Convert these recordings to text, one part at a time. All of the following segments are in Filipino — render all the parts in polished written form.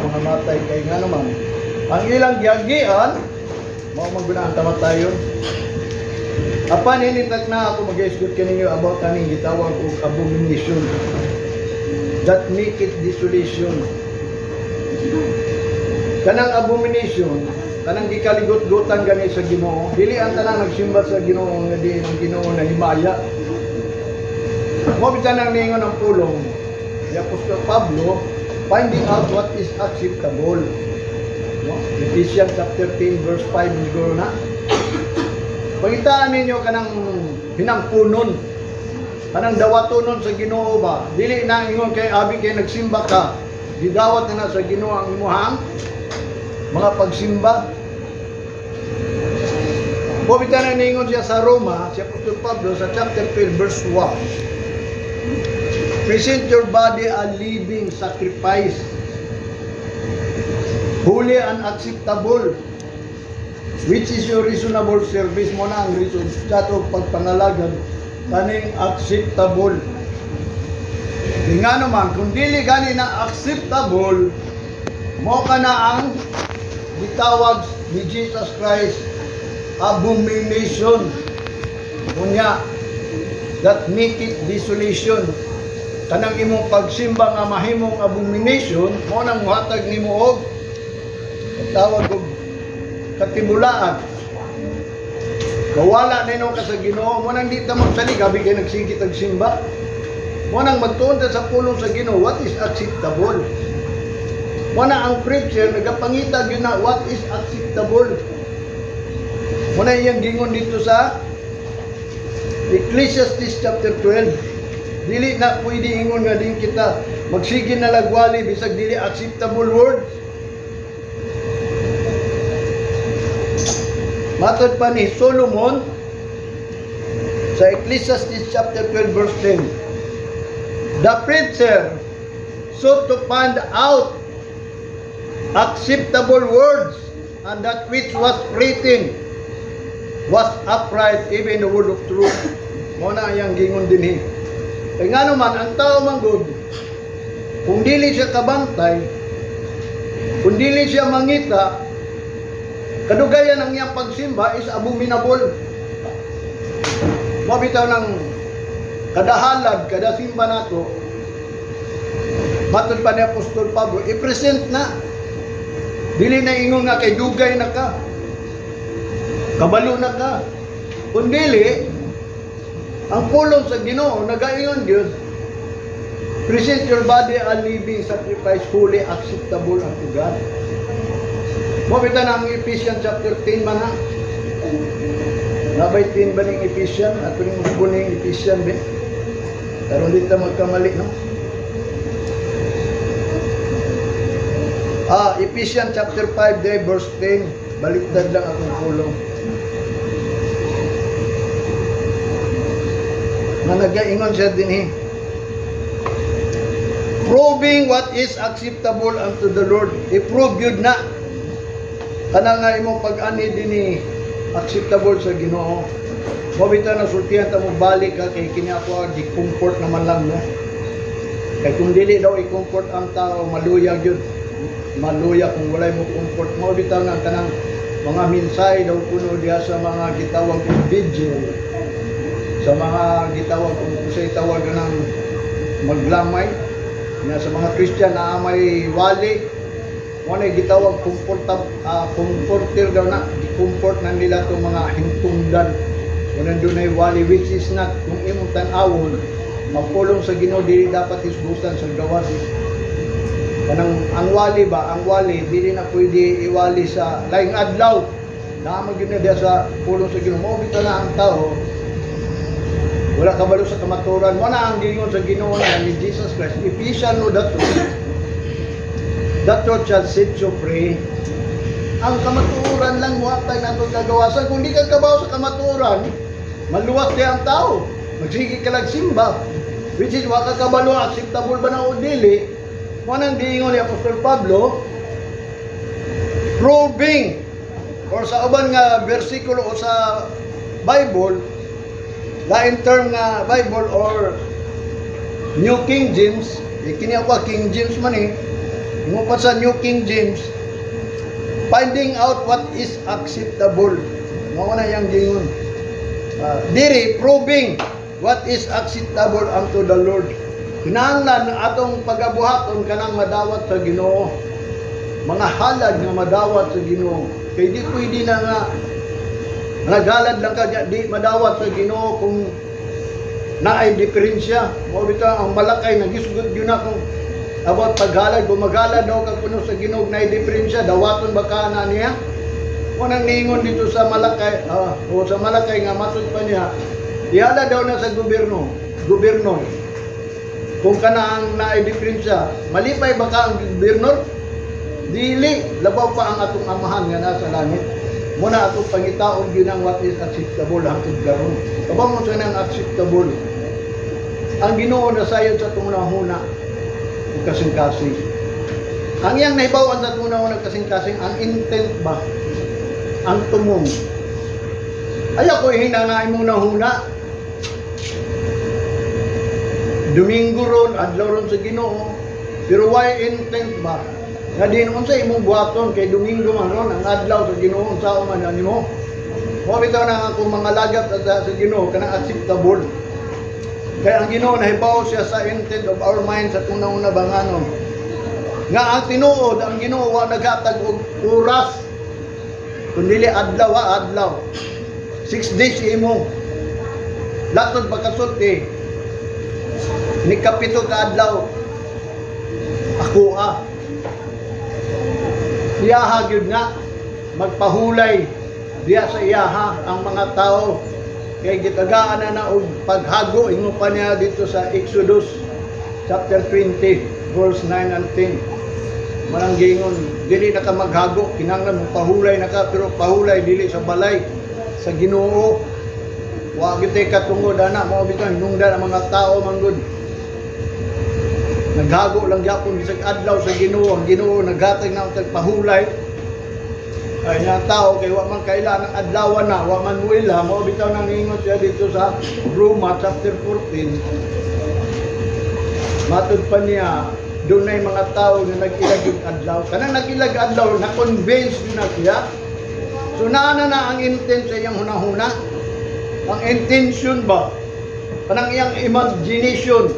mga matay kay nga naman ang ilang giagian mao maggunaan tamatayon. Apan hinitak na ako mag-explain kaninyo about kaning gitawag og abomination that make it desolation. Kanang abomination, kanang gikaligot-gutan gani sa Ginoo, dili ang tanang nagsimba sa Ginoo nga di ang Ginoo na himaya. Mo bitan nang ningon ang pulong ni Apostol Pablo, finding out what is acceptable. No? Ephesians chapter 10 verse 5 siguro na. Pagitaan ninyo kanang hinangpunon, kanang dawatonon sa Ginoo ba? Dili na ingon kay abi kay nagsimba ka, gidawat na sa Ginoo ang imuhang mga pagsimba. Pagitaan na ningon siya sa Roma, si Apostol Pablo sa chapter 12 verse 1. Present your body a living sacrifice, holy and acceptable, which is your reasonable service. Mo na ang reason sa ito pagpangalagad kaning acceptable. Nga naman kung dili gani na acceptable, mo ka na ang gitawag ni Jesus Christ abomination. Kunya that make it desolation. Kanang imong pagsimba nga mahimong abomination, mo nang muhatag nimo og tawag og katibulaan. Kawala nino ka sa Ginoo, mo nang di ta magsalig abi kay nagsigit og simba. Mo nang magtuon sa pulong sa Ginoo what is acceptable. Mo na ang preacher nagapangita gyud na what is acceptable. Mo na iyang gingon dito sa Ecclesiastes chapter 12. Dili na pwede ingon nga din kita magsige na lagwali bisag dili acceptable word. Matod pa ni Solomon sa Ecclesiastes chapter 12 verse 10. The preacher sought to find out acceptable words, and that which was written was upright, even the word of truth. Mo na yang gingon dinhi. Kaya nga naman, ang tao manggod, kung dili siya kabantay, kung dili siya mangita, kadugayan ang iyang pagsimba is abominable. Mabitaw ng kadahalad, kadasimba nato, matod pa ni Apostol Pablo, i-present na. Dili na ingon nga kay dugay na ka, kabalo na ka. Kung dili, ang pulong sa Ginoo nagaingon Dios, present your body a living sacrifice, holy, acceptable unto God. Mabita na ang Ephesians chapter 10 ba na? Nabay 10 ba ng Ephesians? At rin mo ng Ephesians ba? Pero dito magkamali, no? Ephesians chapter 5 day verse 10. Baliktad lang akong pulong. Nagaingon siya din proving what is acceptable unto the Lord. I-prove yun na kana nga imong pag-ani din acceptable sa Ginoo. Mabita na sultihan ta mo balik ka kay kini ako di comfort naman lang no. Kay kung dili daw i-comfort ang tao maluya gyud. Maluya kung walay mo comfort. Mabita na kanang mga minsay daw kuno diha sa mga gitawag video, sa mga gitawag kung kusay tawag ng maglamay nga sa mga Christian na may wali mo na gitawag comforter daw na comfort na nila itong mga hintungdan kung nandun ay wali which is not kung imong tan-awon magpulong sa Ginoo dili dapat isgutan sa gawas. Kanang ang wali ba, ang wali dili na pwede iwali sa laing adlaw na magina dia sa pulong sa Ginoo. Mo bitaw na ang tao wala kabalo sa kamaturan mo na ang gingon sa Ginoo na ni Jesus Christ. Ephesians no that truth shall set you free. Ang kamaturan lang mo atay nato gagawasan. Kung di ka kabaw sa kamaturan, maluwas di ang tao. Magsige ka lang simba. Which is waka kabalo acceptable ba na o dili? Mo nang giingon ni Apostol Pablo proving or sa uban nga bersikulo o sa Bible lain term nga Bible or New King James, kini ako King James man Mo pa sa New King James, finding out what is acceptable. Mao na yang gingon. Diri proving what is acceptable unto the Lord. Kinahanglan atong pagabuhaton kanang madawat sa Ginoo. Mga halad nga madawat sa Ginoo. Kay di pwede na nga nagalad lang ka di madawat sa Ginoo kung naay diferensya. Mao bitaw ang malakay nagisugod yun na kung about paghalad, kung maghalad daw ka kuno sa Ginoo naay diferensya, dawaton ba ka na niya? Unang niingon dito sa Malakay, o sa Malakay nga matud pa niya, ihala daw na sa gobyerno. Kung kana ang naay diferensya, malipay ba ka ang gobernador? Dili, labaw pa ang atong amahan nga nasa langit. Muna atong pangitaon gyud ang what is acceptable hangtod karon. Kabang mo sa nang acceptable. Ang Ginoo na sayon sa atong nahuna kasing-kasing. Ang iyang nahibawan sa atong nahuna kasing-kasing, ang intent ba? Ang tumong. Ay ako hinangaay mong nahuna. Domingo ron, adlaw ron sa Ginoo. Pero why intent ba? Nga din unsa imong buhaton kay Domingo man ron ang adlaw sa Ginoo unsa man animo. Mo bitaw na akong mga lagat sa Ginoo kanang acceptable. Kaya ang Ginoo nahibaw siya sa intent of our minds sa tunang-una banganon. Nga ang tinuod ang Ginoo wa naghatag og oras. Kundi adlaw. 6 days imo. Latod pagkasulti. Ni kapito ka adlaw. Ako iyaha gyud nga magpahulay diya sa iyaha ang mga tao kay gitagaan na og paghago ingon pa niya dito sa Exodus chapter 20 verse 9 and 10. Manang gingon dili na ka maghago, kinahanglan mo pahulay na ka, pero pahulay dili sa balay sa Ginoo. Wa gyud katungod ana mao bitaw hinungdan ang mga tao manggod. Naghago lang gyapon bisag adlaw sa Ginoo. Ang Ginoo naghatag na og pahulay. Ay nga tao kay wa man kailangan adlawan na, wa man wila, mao bitaw nang ingon siya dito sa Roma chapter 14. Matud pa niya, doon na yung mga tao na nag-ilag yung adlaw. Kanang nag-ilag adlaw, na-convince yun na siya. So naana na ang intent sa iyang hunahuna. Ang intention ba? Kanang iyang imagination.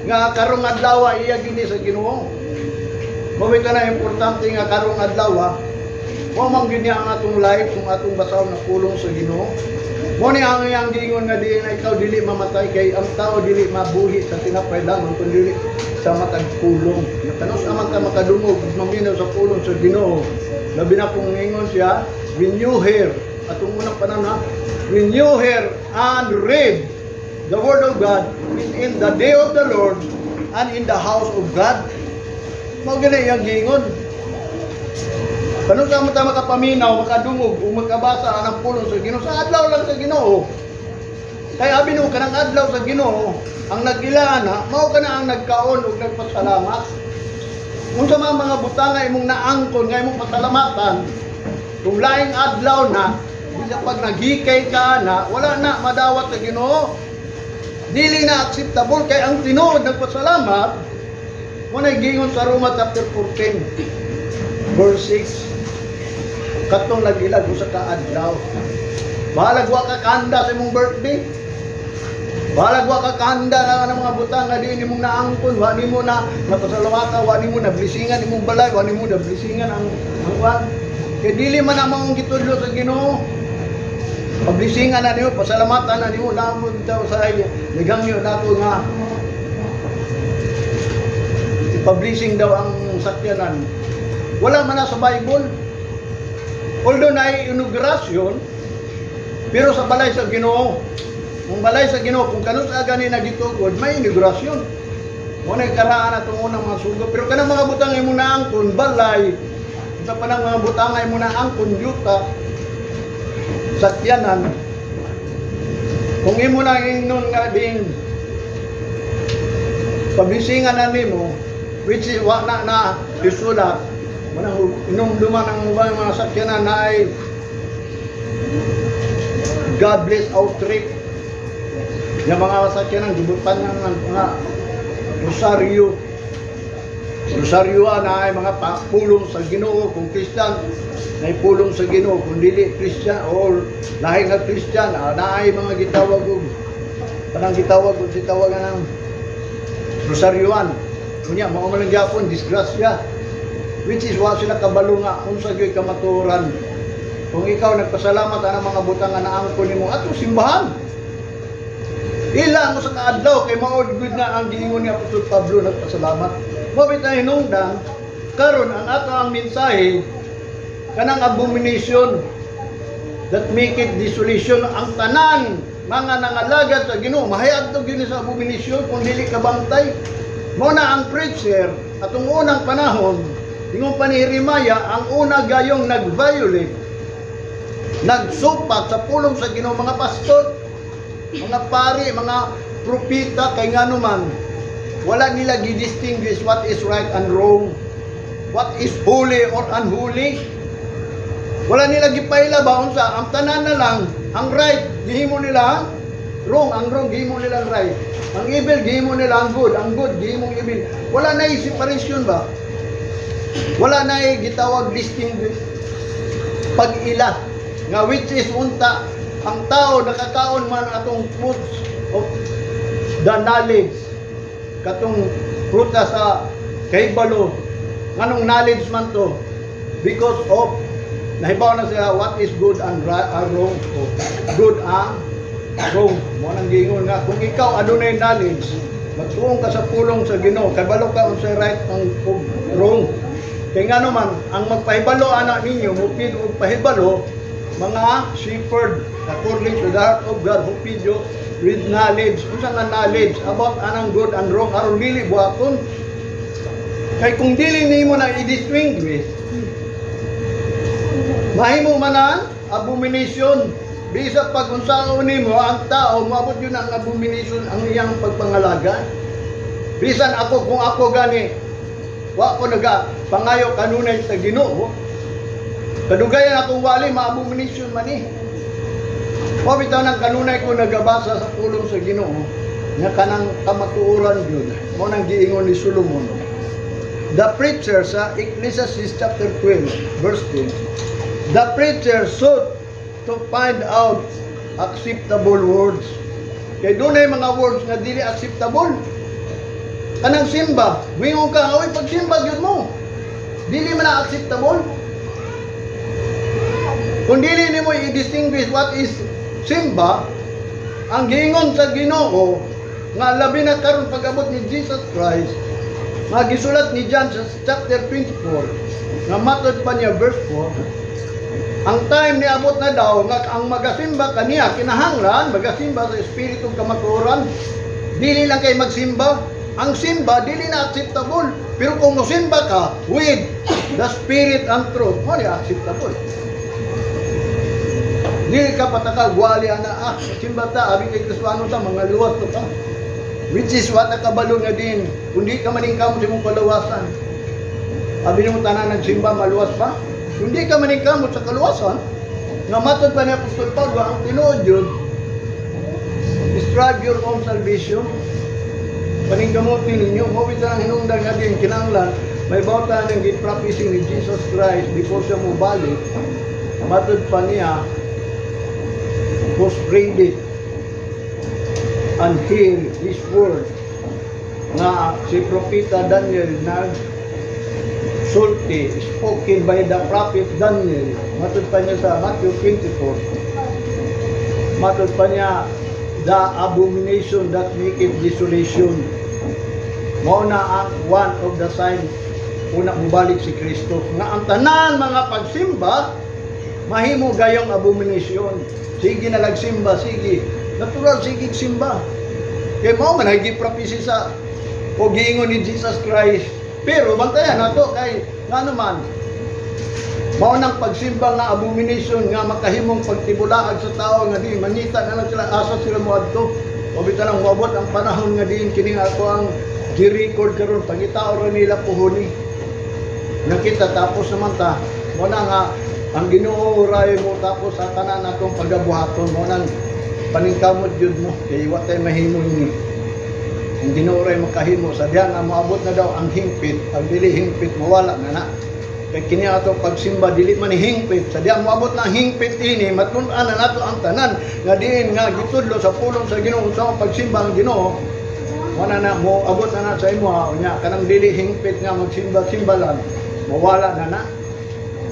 Nga karong adlaw iya gini sa Ginoo. Mawita na importante nga karong adlaw. Mo man gini ang atong life kung atong basaw na pulong sa Ginoo. Mo ni ang iyang giingon nga dili na ikaw dili mamatay kay ang tao dili mabuhi sa tinapay lamang kun dili sa matag pulong. Natanos amang ka makadungog maminaw sa pulong sa Ginoo. Labi na kung ingon siya, when you hear atong unang panahon when you hear and read the word of God in the day of the Lord and in the house of God. Mao gani yang giingon. Kanu ka mo ta makapaminaw, makadungog o makabasa ang pulong sa Ginoo sa adlaw lang sa Ginoo. Kay abi no kanang adlaw sa Ginoo, ang nagilana mao kana ang nagkaon ug nagpasalamat. Unsa man mga butanga imong naangkon nga imong pasalamatan, kung laing adlaw na, bisa pag naghikay ka na, wala na madawat sa Ginoo. Dili na acceptable kay ang tinuod nagpasalamat. Mo na gingon sa Roma chapter 14 verse 6. Katong nagilag sa kaadlaw. Balag wa ka kanda sa imong birthday. Balag wa ka kanda ng mga butang nga di nimong naangkon, wa nimo na napasalamatan, wa nimo na blessingan imong balay, wa nimo na blessingan ang wan. Kay dili man ang mong gitudlo sa Ginoo. Pablisingan na niyo, pasalamatan na niyo, namon daw sa iyo. Ligangyo nato nga ipablessing daw ang sakyanan. Wala man na sa Bible. Although na inaugurasyon, pero sa balay sa Ginoo, kung balay sa Ginoo, kung kanus agani na ditugod, may inaugurasyon. Muna karaan atong unang mga sugo. Pero kanang mga butang ay muna angkon, balay, sa panang mga butang ay muna angkon, yuta, sakyanan. Kung imo na ingnon nga ding pablisingan na nimo, which is wa na isulat, manang inumduman ang mga sakyanan na ay God bless our trip. Yung mga sakyanan gibutan ng mga rosaryo. Rosaryuan na ay mga pulong sa Ginoo kung Kristyan, na pulong sa Ginoo kung dili Kristyan or lahi nga Kristyan, na ay mga gitawag og parang gitawag og sitawagan ng Rosaryuan. Kunya mao man lang gyapon disgrasya. Which is wa sila kabalo nga unsa gyud kamatuoran. Kung ikaw nagpasalamat ana mga butang nga naangkon nimo ato simbahan. Ila mo sa kaadlaw kay mao gud na ang giingon ni Apostol Pablo nagpasalamat. Mabit na hinungdan karon ang ato ang mensahe kanang abomination that make it desolation ang tanan mga nangalagad sa Ginoo mahayag to gyud sa abomination kung dili ka bantay. Mo na ang preacher atong unang panahon ingon pa ni Jeremiah ang una gayong nag-violate nagsupat sa pulong sa Ginoo mga pastor, mga pari, mga propeta kay ngano man wala nila gi-distinguish what is right and wrong, what is holy or unholy. Wala nila gipaila ba unsa ang tanan na lang ang right gihimo nila wrong, ang wrong gihimo nila right, ang evil gihimo nila ang good gihimo evil. Wala na separation ba? Wala na gitawag distinguish pag-ila nga which is unta ang tao nakakaon man atong fruits of the knowledge katong pruta sa kahibalo nganong knowledge man to because of nahibaw na siya what is good and wrong, good and wrong. Mo nang giingon nga kung ikaw adunay knowledge magtuong ka sa pulong sa Ginoo kabalo ka unsay right ang wrong. Kaya nga naman, ang magpahibalo anak ninyo, mupid o pahibalo, mga shepherd, according to the heart of God, who feed you with knowledge. Kung saan nga knowledge about anang good and wrong, aron dili buhaton. Kaya kung dili nimo na i-distinguish, mahimo man ang abomination. Bisa pag unsaon nimo ang tao, maabot yun ang abomination ang iyang pagpangalaga. Bisan ako, kung ako gani, wa ko naga pangayo kanunay sa Ginoo kadugayan akong wali ma-abomination man ni wa bitaw nang kanunay ko nagabasa sa pulong sa Ginoo nga kanang kamatuoran gyud mo nang giingon ni Solomon the preacher sa Ecclesiastes chapter 12 verse 10 the preacher sought to find out acceptable words kay dunay mga words nga dili acceptable. Kanang simba, wingon ka, oy pagsimba gyud mo. Dili man na acceptable. Kung dili nimo i-distinguish what is simba, ang giingon sa Ginoo nga labi na karon pag-abot ni Jesus Christ, nga gisulat ni John sa chapter 24, nga matod pa niya verse 4, ang time ni abot na daw nga ang magasimba kaniya kinahanglan magasimba sa espiritu kamatuoran. Dili lang kay magsimba. Ang simba, dili na acceptable. Pero kung musimba ka with the spirit and truth, mo ni acceptable. Dili ka patakal, wali na, simba ta, abing kay Kristuano ta, mga luwas to ta. Which is what nakabalo nga din, kung di ka maningkamot sa mong kaluwasan. Abi mo tanan nagsimba, maluwas pa. Kung di ka maningkamot sa kaluwasan, nga matod pa ni Apostol Pablo, ang tinuod yun, strive your own salvation. Paninggamutin ninyo, mawit na ang hinungdan nga din, kinanglan, may bauta ng giprapisi ni Jesus Christ before siya mo balik, matod pa niya, was ready and hear His word, nga si Propeta Daniel nag sulti, spoken by the prophet Daniel, matod pa niya sa Matthew 24, matod pa niya, the abomination that maketh desolation. Mao na ang one of the signs una mubalik si Kristo nga ang tanan mga pagsimba mahimo gayong abomination. Sige na nagsimba, sige. Natural sige simba. Kay mao man higi prophecy sa o giingon ni Jesus Christ. Pero bantayan nato kay ngano man mao nang pagsimba nga abomination nga makahimong pagtibulaag sa tao nga di mangita na lang sila asa sila moadto o bitan ang mabot ang panahon nga diin kini ato ang gi-record karon pagitao ra nila puhoni nakita tapos naman ta mo na nga ang Ginoo uray mo tapos sa tanan natong pagabuhaton mo nang paningkamot jud mo kay wa tay mahimo ni Ang Ginoo ray makahimo sa diyan na moabot na daw ang hingpit, ang dili hingpit mawala na. Kay kini ato pagsimba dili man hingpit, sa diyan moabot na ang hingpit ini matun-an na nato ang tanan nga diin nga gitudlo sa pulong sa Ginoo sa pagsimba ang Ginoo. Wala na mo abot na sa imo nya kanang dili hingpit nga magsimba-simba lang mawala na.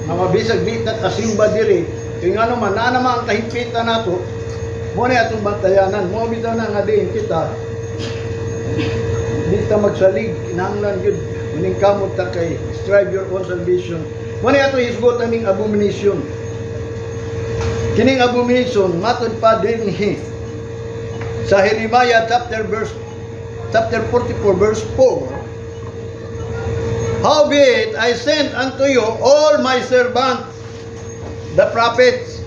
Nga mabisag di ta kasimba diri kay ngano man na naman ang kahimpitan nato mo ni atong bantayanan mo bitaw na nga diin kita di ta magsalig kinahanglan gyud muning kamot ta kay strive your own salvation mo ni ato hisgot ning abomination kining abomination matod pa dinhi sa Jeremiah chapter 44 verse 4. Howbeit I sent unto you all my servants, the prophets,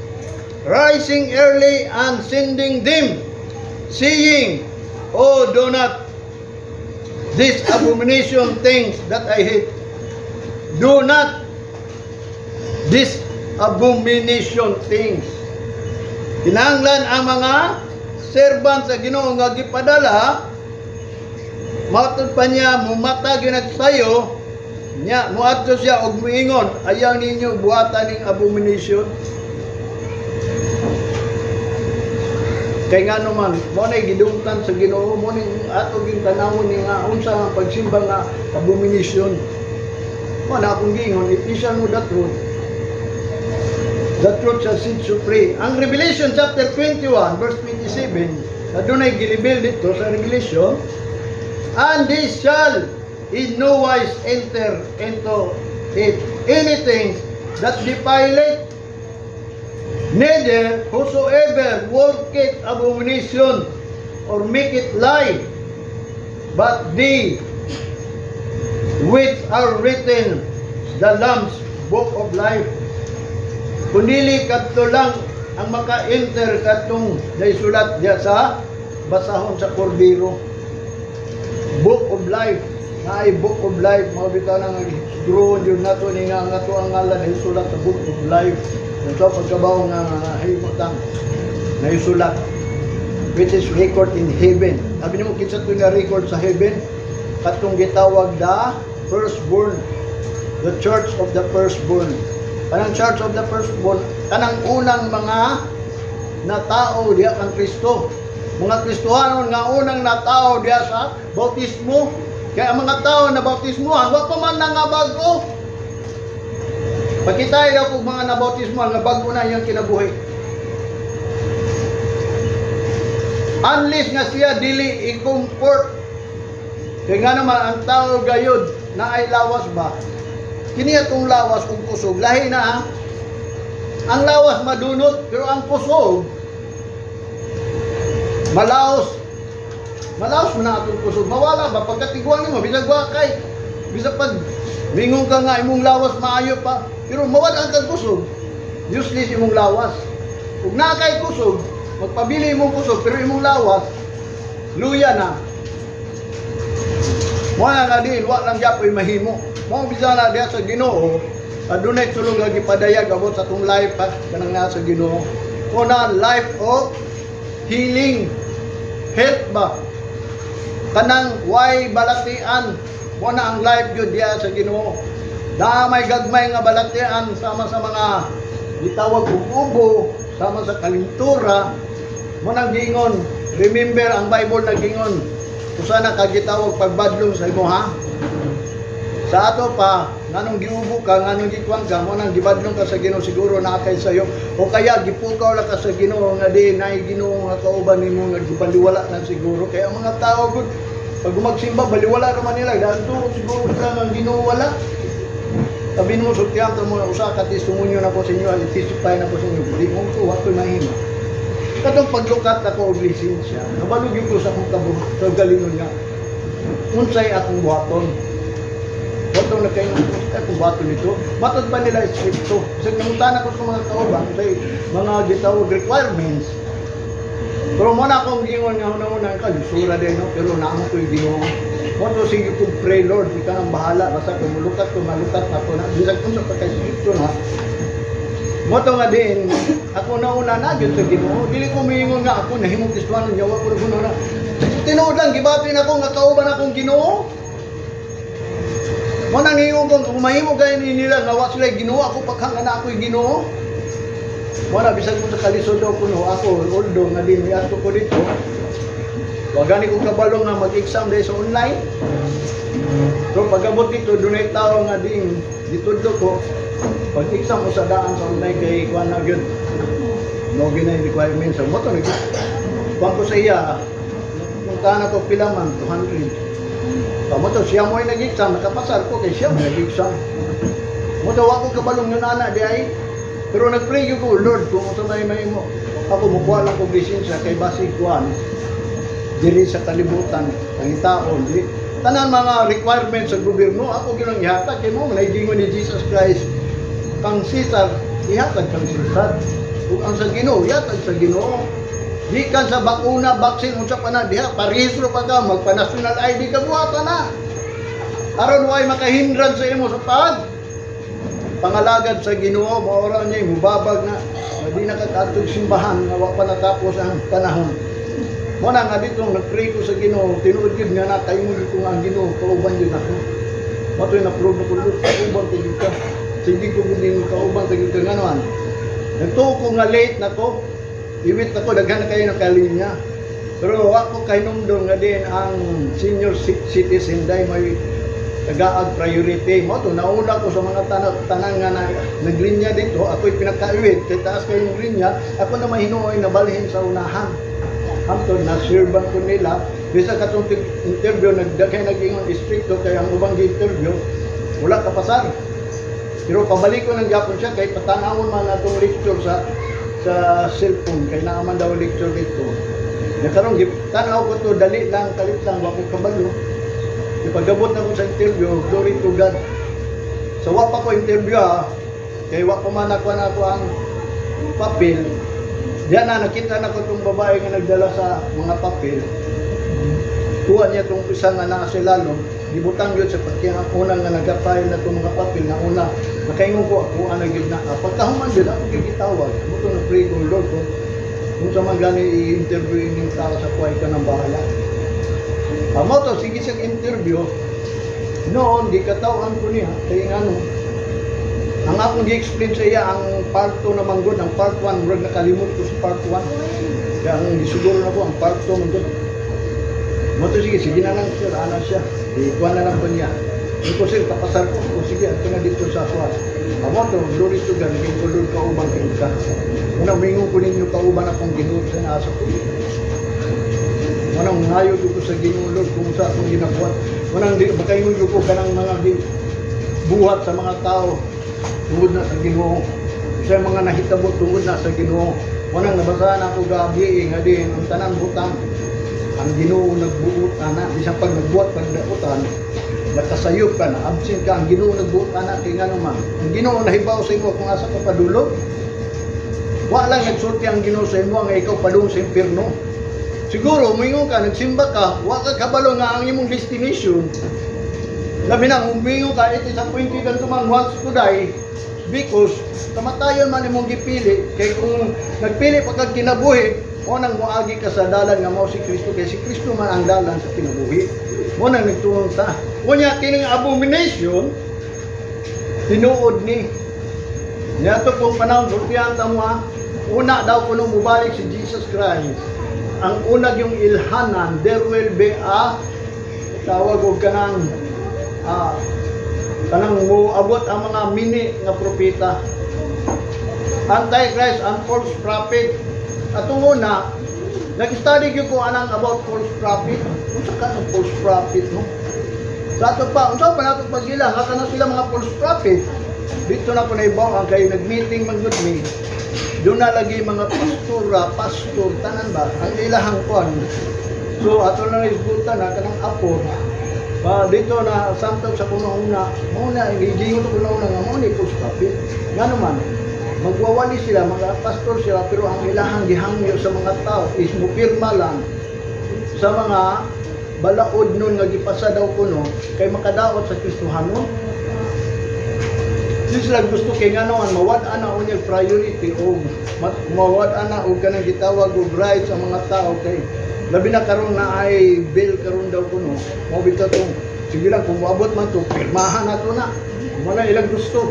rising early and sending them, saying, oh, do not this abomination things that I hate. Do not this abomination things. Kinahanglan ang mga servants sa Ginoo nga gipadala matod pa niya mumatag yun at sayo nya muadto siya og muingon ayaw ninyo buhatan ning abomination kay ngano man mo na gidungtan sa Ginoo mo ning ato gintanawon ni nga unsa ang pagsimba nga abomination mo na akong gingon ipisan mo the truth shall set you free. Ang Revelation chapter 21 verse 27 adunay gilibel dito sa Revelation. And they shall in no wise enter into it anything that defileth, neither whosoever worketh abomination or maketh lie, but they which are written the Lamb's book of life. Kundili kadto lang ang maka-enter kadtong naisulat diya sa basahon sa Kordero. Book of life, na ay book of life, mga bitaw na siguro yun nato ni nga to ang ngalan na isulat sa book of life. Ito pagkabaw nga himutang na isulat, which is record in heaven. Sabi niyo, kinsa ito nga record sa heaven? Katong gitawag the firstborn, the church of the firstborn. Kanang church of the firstborn, kanang unang mga natao diya kang Kristo. Mga Kristohanon nga unang natao diya sa bautismo. Kaya ang mga tao na bautismuhan, wa pa man nga bago. Pagkitay daw kung mga nabautismuhan, nga bago na yung kinabuhi. Unless nga siya dili i-comfort. Kaya nga naman ang tao gayod na ay lawas ba? Kini atong lawas kung kusog. Lahi na ha. Ang lawas madunot, pero ang kusog malaos. Malaos mo na atong kusog. Mawala ba? Pagkatiguan mo, bisag wakay. Bisag pag mingon ka nga, imong lawas maayo pa. Pero mawala ang kusog. Useless imong lawas. Kung nakay kusog, magpabili imong kusog, pero imong lawas, luya na. Muna na din, wak lang dyan po'y mahimo. Mga bisa na diya sa Ginoo, adunay tulong lagi padayag abot sa itong life ha, kanang nga sa Ginoo. Una, life of healing. Health ba? Kanang way balatian. Muna ang life yun diya sa Ginoo. Damay gagmay nga balatian sama sa mga gitawag ubo, sama sa kalintura. Muna ang gingon, remember ang Bible na gingon, kung sana kagitawag pagbadlong sa imo ha? Sa ato pa, nganong giubo ka, nganong gikuan ka, mo nang gibadlong ka sa Ginoo siguro na kay sayo. O kaya gipukaw lang ka sa Ginoo nga di na Ginoo nga kauban nimo nga gibaliwala na siguro. Kaya ang mga tao gud pag magsimba baliwala naman nila dahil to siguro ka nga Ginoo wala. Sabi mo sutyan to mo usa ka testimonyo na ko sa inyo, testify na ko sa inyo. Di mo ko wa ko mahimo. Katong paglukat ako og lisensya, nabalog yung ko sa akong sa galingon nga. Unsay akong buhaton? Wato na kayo kung bato nito. Matod pa nila stricto. Kasi namuntan ako sa mga kauban, mga gitawag requirements. Pero muna akong gingon nga una-una ka, lusura din, no? Pero naamo ko yung gingon. Wato sige ko pray Lord, di ka nang bahala. Basta kung malukat ako na. Bisag kung sa pagka-stricto na. Wato nga din, ako na una na dyan sa ginoo. Dili ko mayingon nga ako, nahimong Kristohanon, yawa ko na tinuod lang gibati na ko nga kauban akong Ginoo. Mo nang ingon ko mahimo kay nila nga wa sila Ginoo ako paghanga na ako'y Ginoo. Mo na bisag mo sa kalisod daw kuno ako oldo nga din ato ko dito. Wa gani ko kabalo nga mag-exam dahil sa online. So pagabot dito dunay tao nga din ditudlo ko pag-exam mo sa daan sa online kay kuan na gyud. No ginay requirements sa moto ni. Kuan ko sa iya kung kana ko pila man 200. Tama to, siya mo ay nag-exam, nakapasar ko kay siya mo nag-exam. Mo daw ako kabalong yun ana di ay. Pero nag-pray ko, Lord, kung ito may mo. Ako mukuha lang ko lisensya kay basig kuan. Dili sa kalibutan, ang itaon. Tanan mga requirements sa gobyerno, ako ginang ihatag kay mo, naigingon ni Jesus Christ. Kang Caesar, ihatag kang Caesar. Kung ang sa Ginoo, ihatag sa Ginoo. Di ka sa bakuna, vaksin, unsa pa na, diha, parehistro pa ka, magpa-national ID ka buhata na. Aron way makahindran sa imo sa pangalagad sa Ginoo, maura niya, mubabag na, di nakakatog simbahan, nga wa pa natapos ang panahon. Muna nga dito, nag-pray ko sa Ginoo, tinuod yun nga na, kayo mo dito nga ang Ginoo, kauban yun ako. Mato'y na-prove na ko, Lord, kauban tigil ka. Sige ko din kauban tigil ka nga naman. Nagtuo ko nga late na ko, iwit ako, daghan na kayo ng kalinya. Pero ako kainumdong nga din ang senior citizen dahil may tagaag priority. Mo to nauna ko sa mga tanan nga na naglinya dito, ako'y pinakaiwit, kay taas kayong linya, ako na mahinuoy na balhin sa unahan. Hantod na sirban ko nila, bisa katong interview, nagdakay naging distrito, kaya ang ubang interview, wala kapasar. Pero pabalik ko ng Japon siya, kay patanawon man atong lecture sa cellphone kay naaman daw lecture dito. Nakaroon tanaw ko to dali lang kalit lang wa ko kabalo. Ipagabot na ko sa interview, glory to God. So wa pa ko interview kay wa pa man ako ang papel. Diyan na nakita na ko tong babae nga nagdala sa mga papel. Kuha niya tong isa nga naa si Lalo, gibutang yun sa pagkiyang unang nga nagapile na itong mga papel na una, nakaingon ko ako ang nagig na, pagkahuman din ako gigitawag, ako ito na-pray ko, Lord ko, kung sa mga gani i-interview yung tao sa kuhay ka ng bahala. Mo to, sige siyang interview, noon, di katawhan ko niya, kaya nga no, ang akong gi-explain sa iya, ang part 2 naman good, ang part 1, murag nakalimot ko sa part 1, kaya ang gisiguro na ko, ang part 2 naman good. Moto sige na lang sir, ana siya. Ikuha na lang po niya. Ito sir, kapasar ko. O sige, ito na dito sa aswas. Amo to, glory to God, naging kulod kauban kayo ka. Unang mingon ko ninyo kauban akong ginuod sa nasa ko. Unang ngayon ko sa ginulod kung sa akong ginabuhat. Unang makaingon ko kanang mga buhat sa mga tao. Tungod na sa Ginoo. Sa mga nahitabot tungod na sa Ginoo. Unang nabasahan ako gabi, nga din, ang tanang butang. Ang Ginoo nagbuot ana, bisang pag nagbuot pagdautan, nakasayop ka na, absent ka, ang Ginoo nagbuot ana kay nga naman. Ang Ginoo nahibaw sa imo kung asa ka padulog. Wa lang nagsulti ang Ginoo sa imo nga ikaw padung sa impierno. Siguro moingon ka, nagsimba ka, wa ka kabalo nga ang imong destination. Labi na umingon ka, it is appointed unto man once to die, because kamatayon man imong gipili, kay kung nagpili pa kag kinabuhi, o nang muagi ka sa dalan nga mao si Kristo, kay si Kristo man ang dalan sa kinabuhi. Mo nang nagtuon ta. Unya kining abomination tinuod ni. Niadto pong panahon sultihan ta mo una daw kuno mubalik si Jesus Christ. Ang unag yung ilhanan, there will be a tawag og kanang moabot ang mga mini nga propeta. Antichrist and false prophet. Atong una, nag-study ko anang about false prophet. Unsa ka ng false prophet, no? Sa ato pa, unsa pa nato pag sila, nga na sila mga false prophet. Dito na ko na ibaw ang kay nag-meeting man gud me. Doon na lagi mga pastor, tanan ba? Ang ilahang kuan. So ato na isgutan na kanang apor. Dito na samtang sa kuna-una, muna gigingon ko kuna-una nga mo ni false prophet. Ngano man? Magwawali sila, mga pastor sila, pero ang ilahang gihangyo sa mga tao is mupirma lang sa mga balaod nun nga gipasa daw kuno kay makadaot sa Kristohanon. Sila gusto kay nganoan mawad-an na unyag priority o mawad-an na og kanang gitawag og right sa mga tao kay Labi na karon na ay bill karon daw kuno. Mo bitaw tong sige lang kung moabot man to, pirmahan nato na. Wala ilang gusto.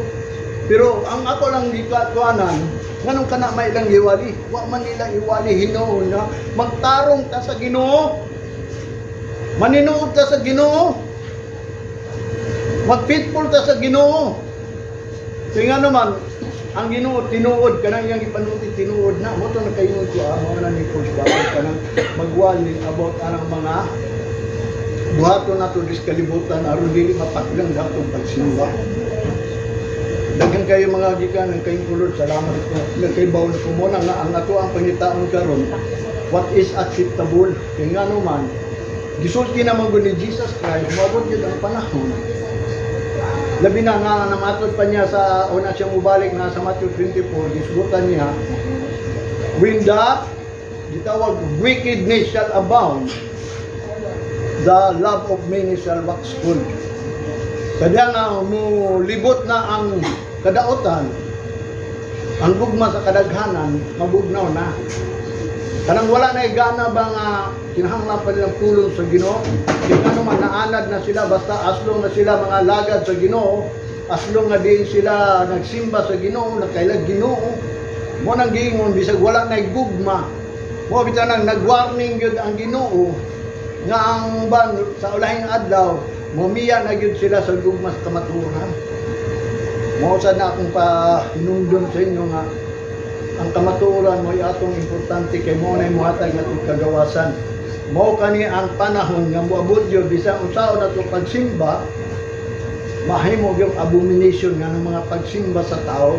Pero ang ako lang gikatuanan, nganong kana may ilang iwali. Wa man nila iwali hinuon na magtarong ta sa Ginoo. Maninuod ta sa Ginoo. Mag-faithful ta sa Ginoo. Kaya naman, ang Ginoo tinuod kanang iyang ipanuti tinuod na mo to nakaingon ko amo na ni Coach Bakit kanang magwali about anang mga buhaton nato dis kalibutan aron dili mapaklang atong pagsimba. Daghang kayo mga gikan kayong kulod salamat ko. Nagkaibaw na ko mo na nga ang ato ang pangitaon karon. What is acceptable? Kaya nga naman gisulti naman ni Jesus Christ, mabot yun ang panahon. Labi na nga namatod pa niya sa una siyang mubalik na sa Matthew 24, gisgutan niya, when the gitawag wickedness shall abound, the love of many shall wax cold. Kadya nga mo libot na ang kadaotan, ang gugma sa kadaghanan, mabugnaw na. Kanang wala na igana ba nga kinahanglan pa nilang tulong sa Ginoo. Kaya naman naanad na sila basta aslong na sila mga lagad sa Ginoo, aslong nga din sila nagsimba sa Ginoo, nakailag Ginoo. Mo nang giingon bisag wala na igugma. Mo bitaw nang nagwarning gyud ang Ginoo nga ang ban sa ulahing adlaw momiya na gyud sila sa gugma sa kamatuoran. Mo sad na akong pa hinungdon sa inyo nga ang kamatuoran mo atong importante kay mo na muhatag natong kagawasan. Mao kani ang panahon nga moabot gyud bisan unsaon nato pagsimba mahimo gyud abomination nga ng mga pagsimba sa tao.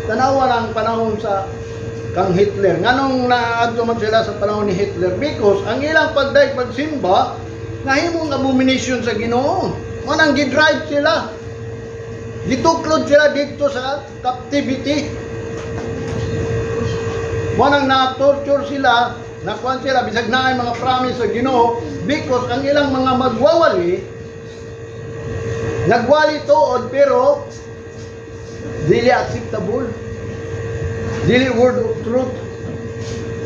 Tanawa lang panahon sa kang Hitler. Nganong naadto man sila sa panahon ni Hitler because ang ilang pagdaig pagsimba nahimong abomination sa Ginoo. Mo nang gidrive sila. Gituklod sila dito sa captivity. Mo nang na-torture sila, nakuan sila bisag naay mga promise sa Ginoo because ang ilang mga magwawali nagwali tuod pero dili acceptable. Dili word of truth.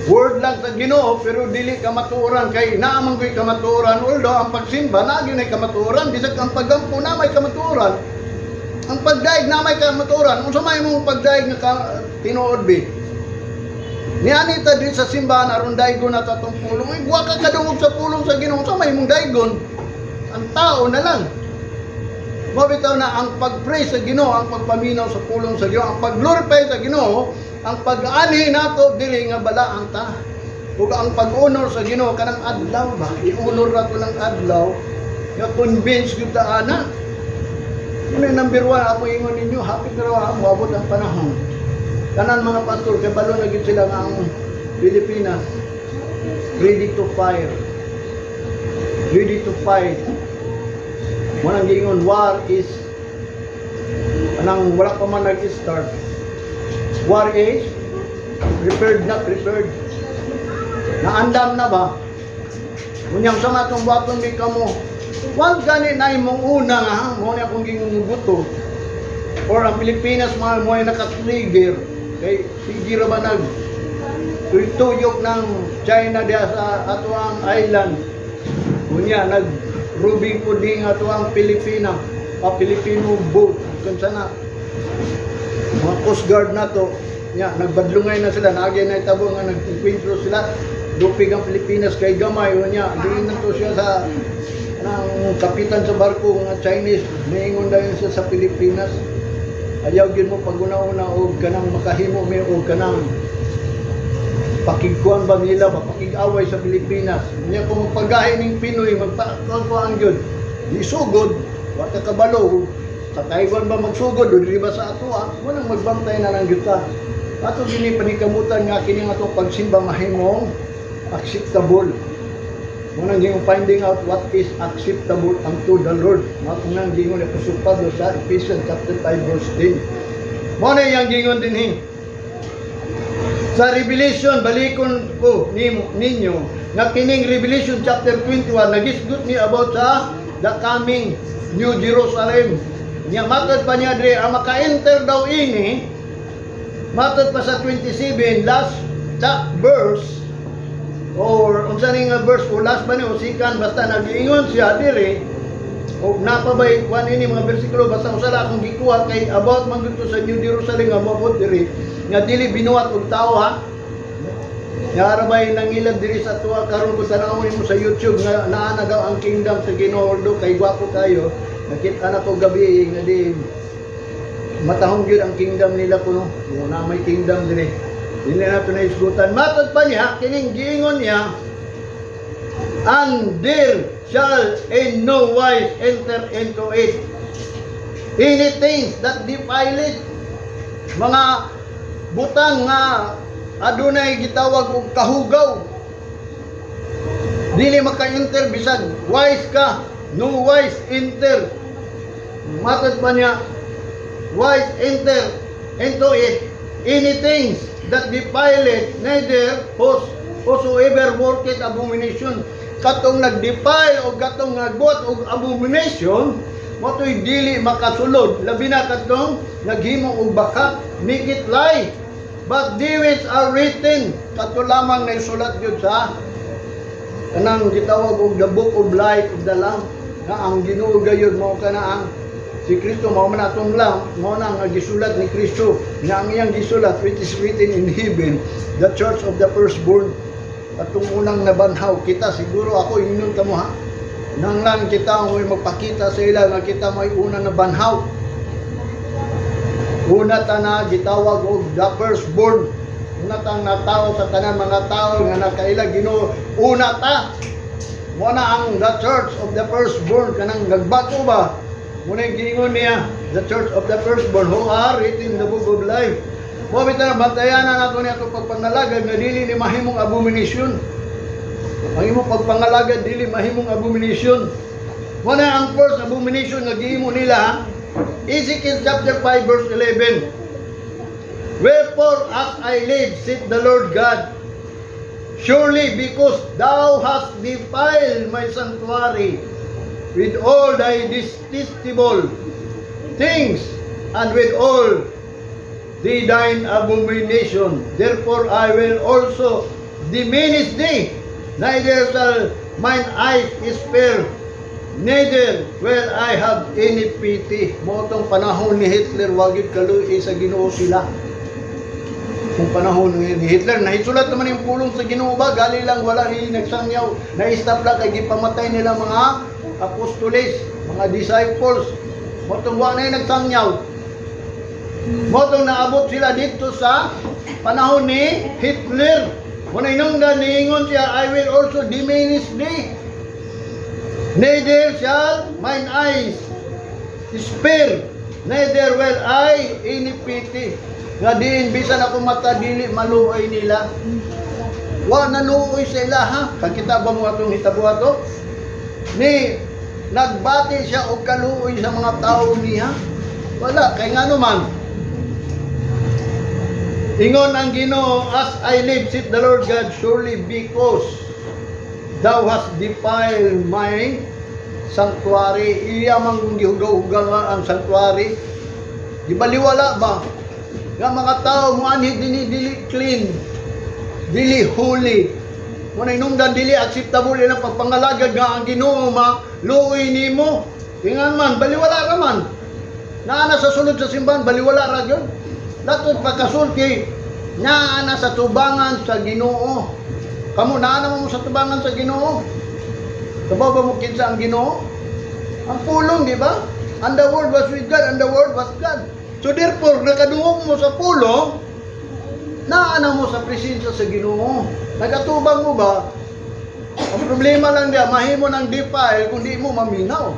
Word lang sa Ginoo pero dili kamatuoran kay naamang ko'y kamatuoran although ang pagsimba na gyud ay kamatuoran bisag ang paggampo na may kamatuoran. Ang pagdaig na may kamatuoran unsa may mong pagdaig nga tinuod bi? Ni anita din sa simbahan aron daygon na tatong pulong. Ay, wa ka kadungog sa pulong sa Ginoo. Sa may mong daygon. Ang tao na lang. Mabitaw na ang pag-pray sa Ginoo, ang pagpaminaw sa pulong sa Ginoo, ang pag-glorify sa Ginoo, ang pag-ani nato dili nga balaan ta. Ug ang pag-honor sa Ginoo kanang adlaw ba? I-honor nato ng adlaw. Nga convince gyud ta ana. Ano number 1 ako ingon ninyo, happy ra moabot ang panahon. Tanan mga pastor, kay balo na gid sila nga ang Pilipinas ready to fire. Ready to fight. Munang gingon war is anang wala pa man nag-start. War is prepared na prepared. Naandam na ba? Unyang sa matong buhaton mi kamo. Wag gani na imong una nga mo ni akong ginguguto. Or ang Pilipinas mo ay naka-trigger. Kay sige ra ba nag tuyok ng China diya sa atuang island. Unya nag rubing puding atuang Pilipina, Pilipino boat kun sana. Mga Coast Guard nato nya nagbadlungay na sila, naagay na itabo nga nagkwentro sila. Dupig ang Pilipinas kay gamay unya diin na to siya sa nang kapitan sa barko nga Chinese, niingon dayon siya sa Pilipinas. Ayaw gyud mo pag-una-una og kanang makahimo mi og kanang pakigkuan ba nila mapakig-away sa Pilipinas. Nya kung pagahi ning Pinoy magpakuan gyud. Di sugod, wa ta kabalo. Sa Taiwan ba magsugod o di ba sa ato mo nang magbantay na lang gyud ta. Ato gini panikamutan nga kini nga atong pagsimba mahimong acceptable. Munang gingon finding out what is acceptable unto the Lord. Munang gingon ni Apostol Pablo sa Ephesians chapter 5 verse 10. Muna yang gingon din sa Revelation balikon ko ninyo nga kining Revelation chapter 21 nagisgot ni about sa the coming New Jerusalem. Nya matod pa niya dre ang maka-enter daw ini matod pa sa 27 last verse or unsa ning nga verse o last ba ni o sikan basta nag-ingon siya diri o napabay kwan ini mga bersikulo basta usala akong gikuha kay about man dito sa New Jerusalem nga mabot diri nga dili binuhat og tao ha. Nga arabay nangilad diri sa tuwa karon ko tanawon mo sa YouTube nga naa nagaw ang kingdom sa Ginoo do kay gwapo kayo. Nakita na ko gabi nga di matahong gyud ang kingdom nila kuno. Na may kingdom diri. Dili na ito na isgutan. Matod pa niya, kining giingon niya, and there shall in no wise enter into it any things that defile it. Mga butang nga adunay gitawag og kahugaw. Dili maka-enter bisan wise ka, no wise enter. Matod pa niya, wise enter into it any things that defile it, neither whosoever worketh abomination. Katong nag-defile o katong nagbuhat og abomination, moto'y dili makasulod. Labi na katong naghimo og baka, make it lie. But the which are written, kato lamang na isulat yun sa kanang gitawag og the book of life of the Lamb, nga ang Ginoo gayud mao kana ang si Kristo mao man atong lang mao na ang gisulat ni Kristo nga ang iyang gisulat which is written in heaven, the church of the firstborn. Atong unang nabanhaw kita siguro ako inon kamo ha nang lang kita mo'y magpakita sa ila nga kita may unang nabanhaw. Una ta na gitawag og the firstborn, una tang natawo sa tanan mga tao nga nakaila Ginoo. Una ta mo na ang the church of the firstborn kanang nagbago ba. Muna yung gingon niya, the church of the firstborn who are written in the book of life. Mo bitaw na bantayanan nato niya itong pagpangalagad na dili ni mahimong abomination. Ang imong pagpangalagad dili mahimong abomination. Muna ang first abomination nga gihimo nila, Ezekiel chapter 5 verse 11. Wherefore as I live, saith the Lord God, surely because thou hast defiled my sanctuary with all thy detestable things, and with all the thine abomination, therefore I will also diminish thee, neither shall mine eyes spare, neither will I have any pity. Motong panahon ni Hitler, wagid kaluoy sa Ginoo sila. Kung panahon ni Hitler, nahisulat naman yung pulong sa Ginoo ba, gali lang wala rin nagsangyaw, na-stop lang kay gipamatay nila mga apostoles, mga disciples. Motong wala na nagsangyaw. Motong naabot sila dito sa panahon ni Hitler. Muna inungdan, niingon siya, I will also diminish thee, neither shall mine eyes spare, neither will I any pity. Nga diin, bisan ako mata, dili maluoy nila. Wa naluoy sila ha. Kakita ba mo atong hitabo ato? Ni nagbati siya og kaluoy sa mga tao niya. Wala, kay nga naman. Ingon ang Ginoo, as I live, saith the Lord God, surely because thou hast defiled my sanctuary. Iya mang gihugaw-hugaw ang sanctuary. Gibaliwala ba? Nga mga tao mo anhi dili clean, dili holy. Muna inungdan dili acceptable ilang pagpangalagad nga ang Ginoo maluoy nimo. Tingan man baliwala ra man. Naana sa sulod sa simbahan baliwala ra gyud. Datot pagkasulti naana sa tubangan sa Ginoo. Kamo naana mo sa tubangan sa Ginoo. Kabaw ba mo kinsa ang Ginoo? Ang pulong, di ba? And the word was with God, and the word was God. So therefore, nakadungog mo sa pulong, naana mo sa presensya sa Ginoo. Nagatubang mo ba? Ang problema lang diya, mahimo ng defile kung di mo maminaw.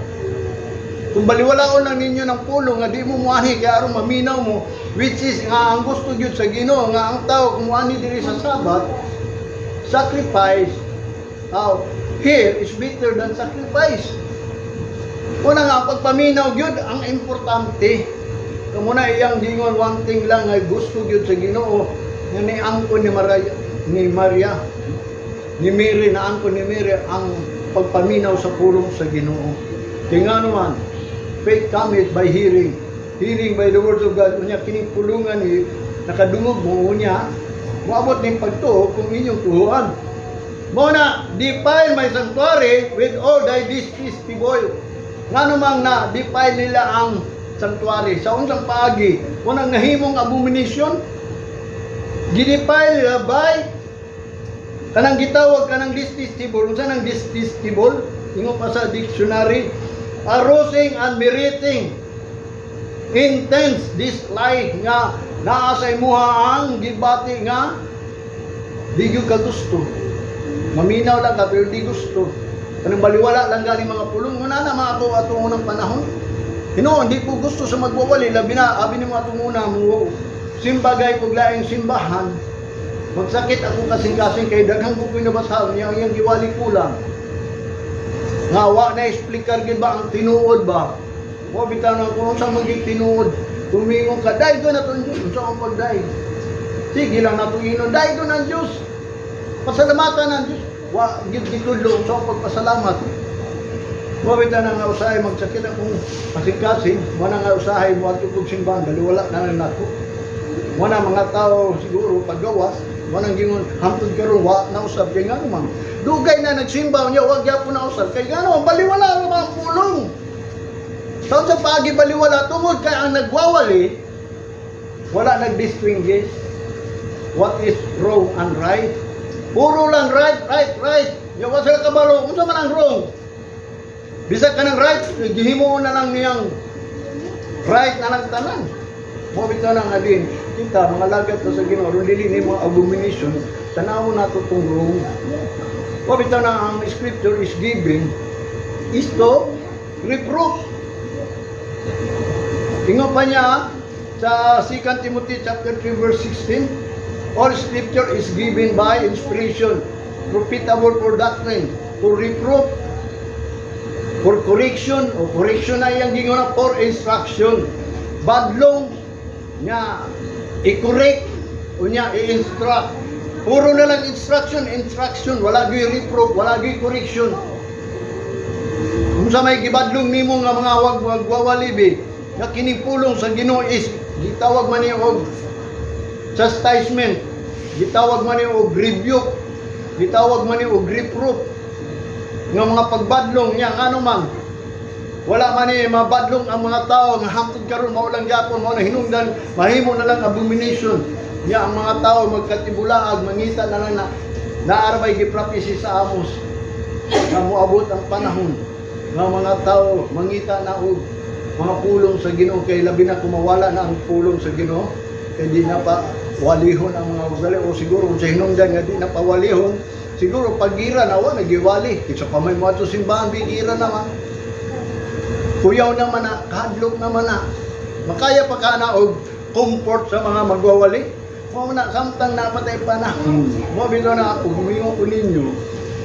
Kung baliwalaon lang ninyo ng pulong, nga di mo muahi, kaya aron maminaw mo, which is nga ang gusto yun sa Ginoo, nga ang tao kung muahi diri sa Sabat, sacrifice, here is better than sacrifice. Una nga, pagpaminaw yun, ang importante. Kamuna iyang gingon, one thing lang ay gusto yun sa Ginoo, nga niangko ni Maria, ni Mary, naangko ni Mary ang pagpaminaw sa pulong sa Ginoo. Kaya naman, faith cometh by hearing, hearing by the words of God. Unya kining pulungan ni nakadungog mo niya, moabot ning pagtuo kung inyong tuhuan. Mo na defile my sanctuary with all thy despicable. Ngano mang na defile nila ang sanctuary sa unsang paagi, mo nang nahimong abomination. Ginifile nila by kanang gitawag kanang distastable. Unsa nang distastable? Ingon pa sa dictionary, arousing and meriting intense dislike nga naa sa imuha ang gibati nga di gyud ka gusto. Maminaw lang ka pero di gusto. Kanang baliwala lang galing mga pulong una na mga ato unang panahon. Hindi po gusto sa magwawali labi na abi ni mga tunguna mo simbagay kog laing simbahan. Magsakit ako kasing-kasing kay daghang ko pinabasal niya ang giwali kulang. Nga wa na explicar gid ba ang tinuod ba? Mo bitaw na kung sa maging tinuod, tumingon ka dai do na ton Dios, unsa ang pagdai? Sige lang nato inon dai do ng Dios. Pasalamatan ng Dios. Wa gid gitudlo sa pagpasalamat. Mo bitaw na nga usahay magsakit akong kasing-kasing, mo na nga usahay mo ato kog simbahan baliwala na lang nako. Mo na mga tao siguro paggawas, mo nang gingon hangtod karon wa na usab kay ngano man. Dugay na nagsimbaw niya wag gyapon na usab kay ngano baliwala ra ang pulong. Sa so, pagi baliwala tungod kay ang nagwawali wala nag-distinguish what is wrong and right. Puro lang right. Ya wa sila kabalo unsa man ang wrong. Bisag ka ng right, gihimo na lang niyang right na lang tanan. Mo bitaw na nga din kita mga lagat sa Ginoo ron dili ni mga abomination tanaw nato tong wrong. Mo bitaw na ang scripture is giving is to reproof. Ingon pa niya sa 2 Timothy chapter 3 verse 16, all scripture is given by inspiration, profitable for doctrine, for reproof, for correction, o correction na yung gingon na for instruction. Badlong niya i-correct o niya i-instruct. Puro na lang instruction, wala gyud reproof, wala gyud correction. Kung sa may gibadlong nimo nga mga wagwawalibi, nga kinipulong sa Ginoo is gitawag man niya og chastisement, gitawag man niya og rebuke, gitawag man niya og reproof. Nga mga pagbadlong niya ngano man wala man ni mabadlong ang mga tao nga hangtod karon mao lang gyapon mao na hinungdan mahimo na lang abomination niya ang mga tao magkatibulaag mangita na lang na naarabay giprapisi sa Amos nga moabot ang panahon nga mga tao mangita na og mga pulong sa Ginoo kay labi na kumawala na ang pulong sa Ginoo kay di na pa walihon ang mga ugali o siguro sa hinungdan nga di na pa walihon siguro pagira na wa nagiwali kaysa pa may mga simbahan bigira naman kuyaw naman na kahadlok naman na makaya pa ka na og comfort sa mga magwawali mo na samtang napatay pa na mo bitaw na ako gumingon ko ninyo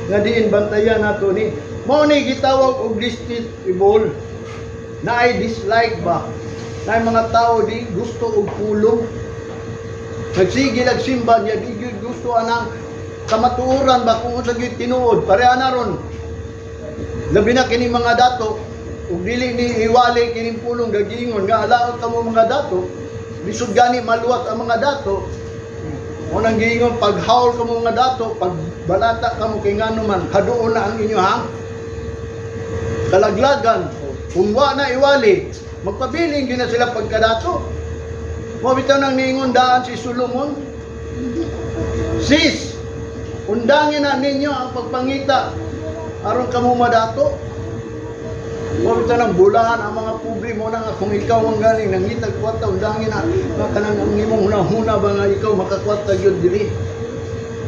nga diin bantayan nato ni mo ni gitawag og distastable na ay dislike ba na mga tao di gusto og pulong nagsigil ag simba niya di gusto anang kamatuoran ba kung sa gyud tinuod pareha na ron labi na kini mga dato ug dili ni iwali kining pulong gagingon nga alaot kamo mga dato bisud gani maluwat ang mga dato o nang giingon paghaul kamo mga dato pagbalata kamo kay ngano man kaduon na ang inyo hang kalaglagan kung wa na iwali magpabiling gyud na sila pagkadato mo bitaw nang niingon daan si Solomon sis undangin na ninyo ang pagpangita aron kamo madato. Huwag ito ng bulahan ang mga pobre mo na nga kung ikaw ang galing nangitag kwata undangin na kanang ang imong hunahuna ba nga ikaw makakwata yun diri.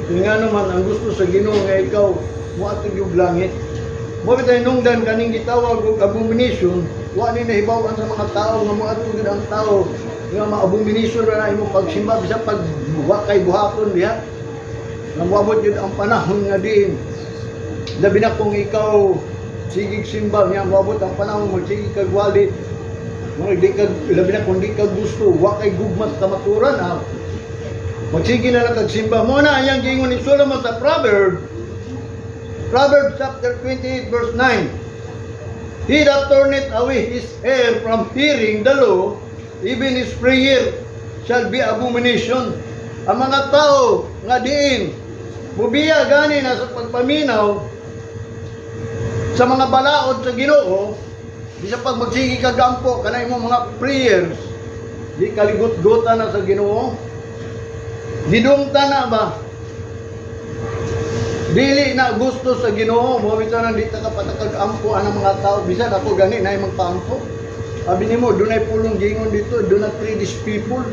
Kung nga naman ang gusto sa Ginoo nga ikaw muatog yung langit. Huwag ito nungdan kaning gitawag og abomination wa ni nahibawan sa mga tao nga muatog ang tao nga ma-abomination na imong pagsimba bisa pag wa kay buhaton diha. Namwabot yun ang panahon nga din. Labi na kung ikaw sigig simba niya, mabot ang panahon mo, sigig kagwali. Labi na kung di ka gusto, wa kay gugmat kamaturan. Magsige na lang kagsimba. Muna, ayang gingon ni Solomon sa Proverbs chapter 28 verse 9. He that turneth away his hair from hearing the law, even his prayer shall be abomination. Ang mga tao nga diin Mubiya gani na sa pagpaminaw sa mga balaod sa Ginoo, di sa pag magsigi ka gampo kanay mo mga prayers, di kaligot-gota na sa Ginoo. Didungta na ba? Dili na gusto sa Ginoo, mo bitaw nang di ta ka patakag-ampo ang mga tao, bisan ako gani na magpaampo. Sabi nimo, dunay pulong gingon dito, do not pray these people.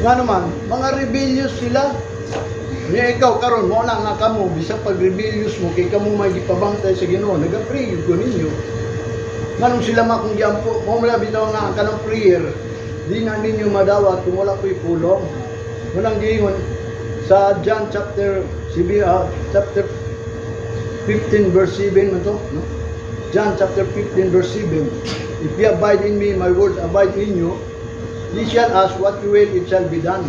Nga naman, mga rebellious sila. Niya ikaw karon mo na nga kamo, bisan pag rebellious mo, kay kamo may gipabantay sa Ginoo, nag-pray ko ninyo. Nganong sila makong giampo, mo mula bitaw nga ang kanang prayer, di na ninyo madawat kung wala ko'y pulong. Walang gingon, sa John chapter 15 verse 7 man to, no? John chapter 15 verse 7. If ye abide in me, my words abide in you, ye shall ask what you will, it shall be done.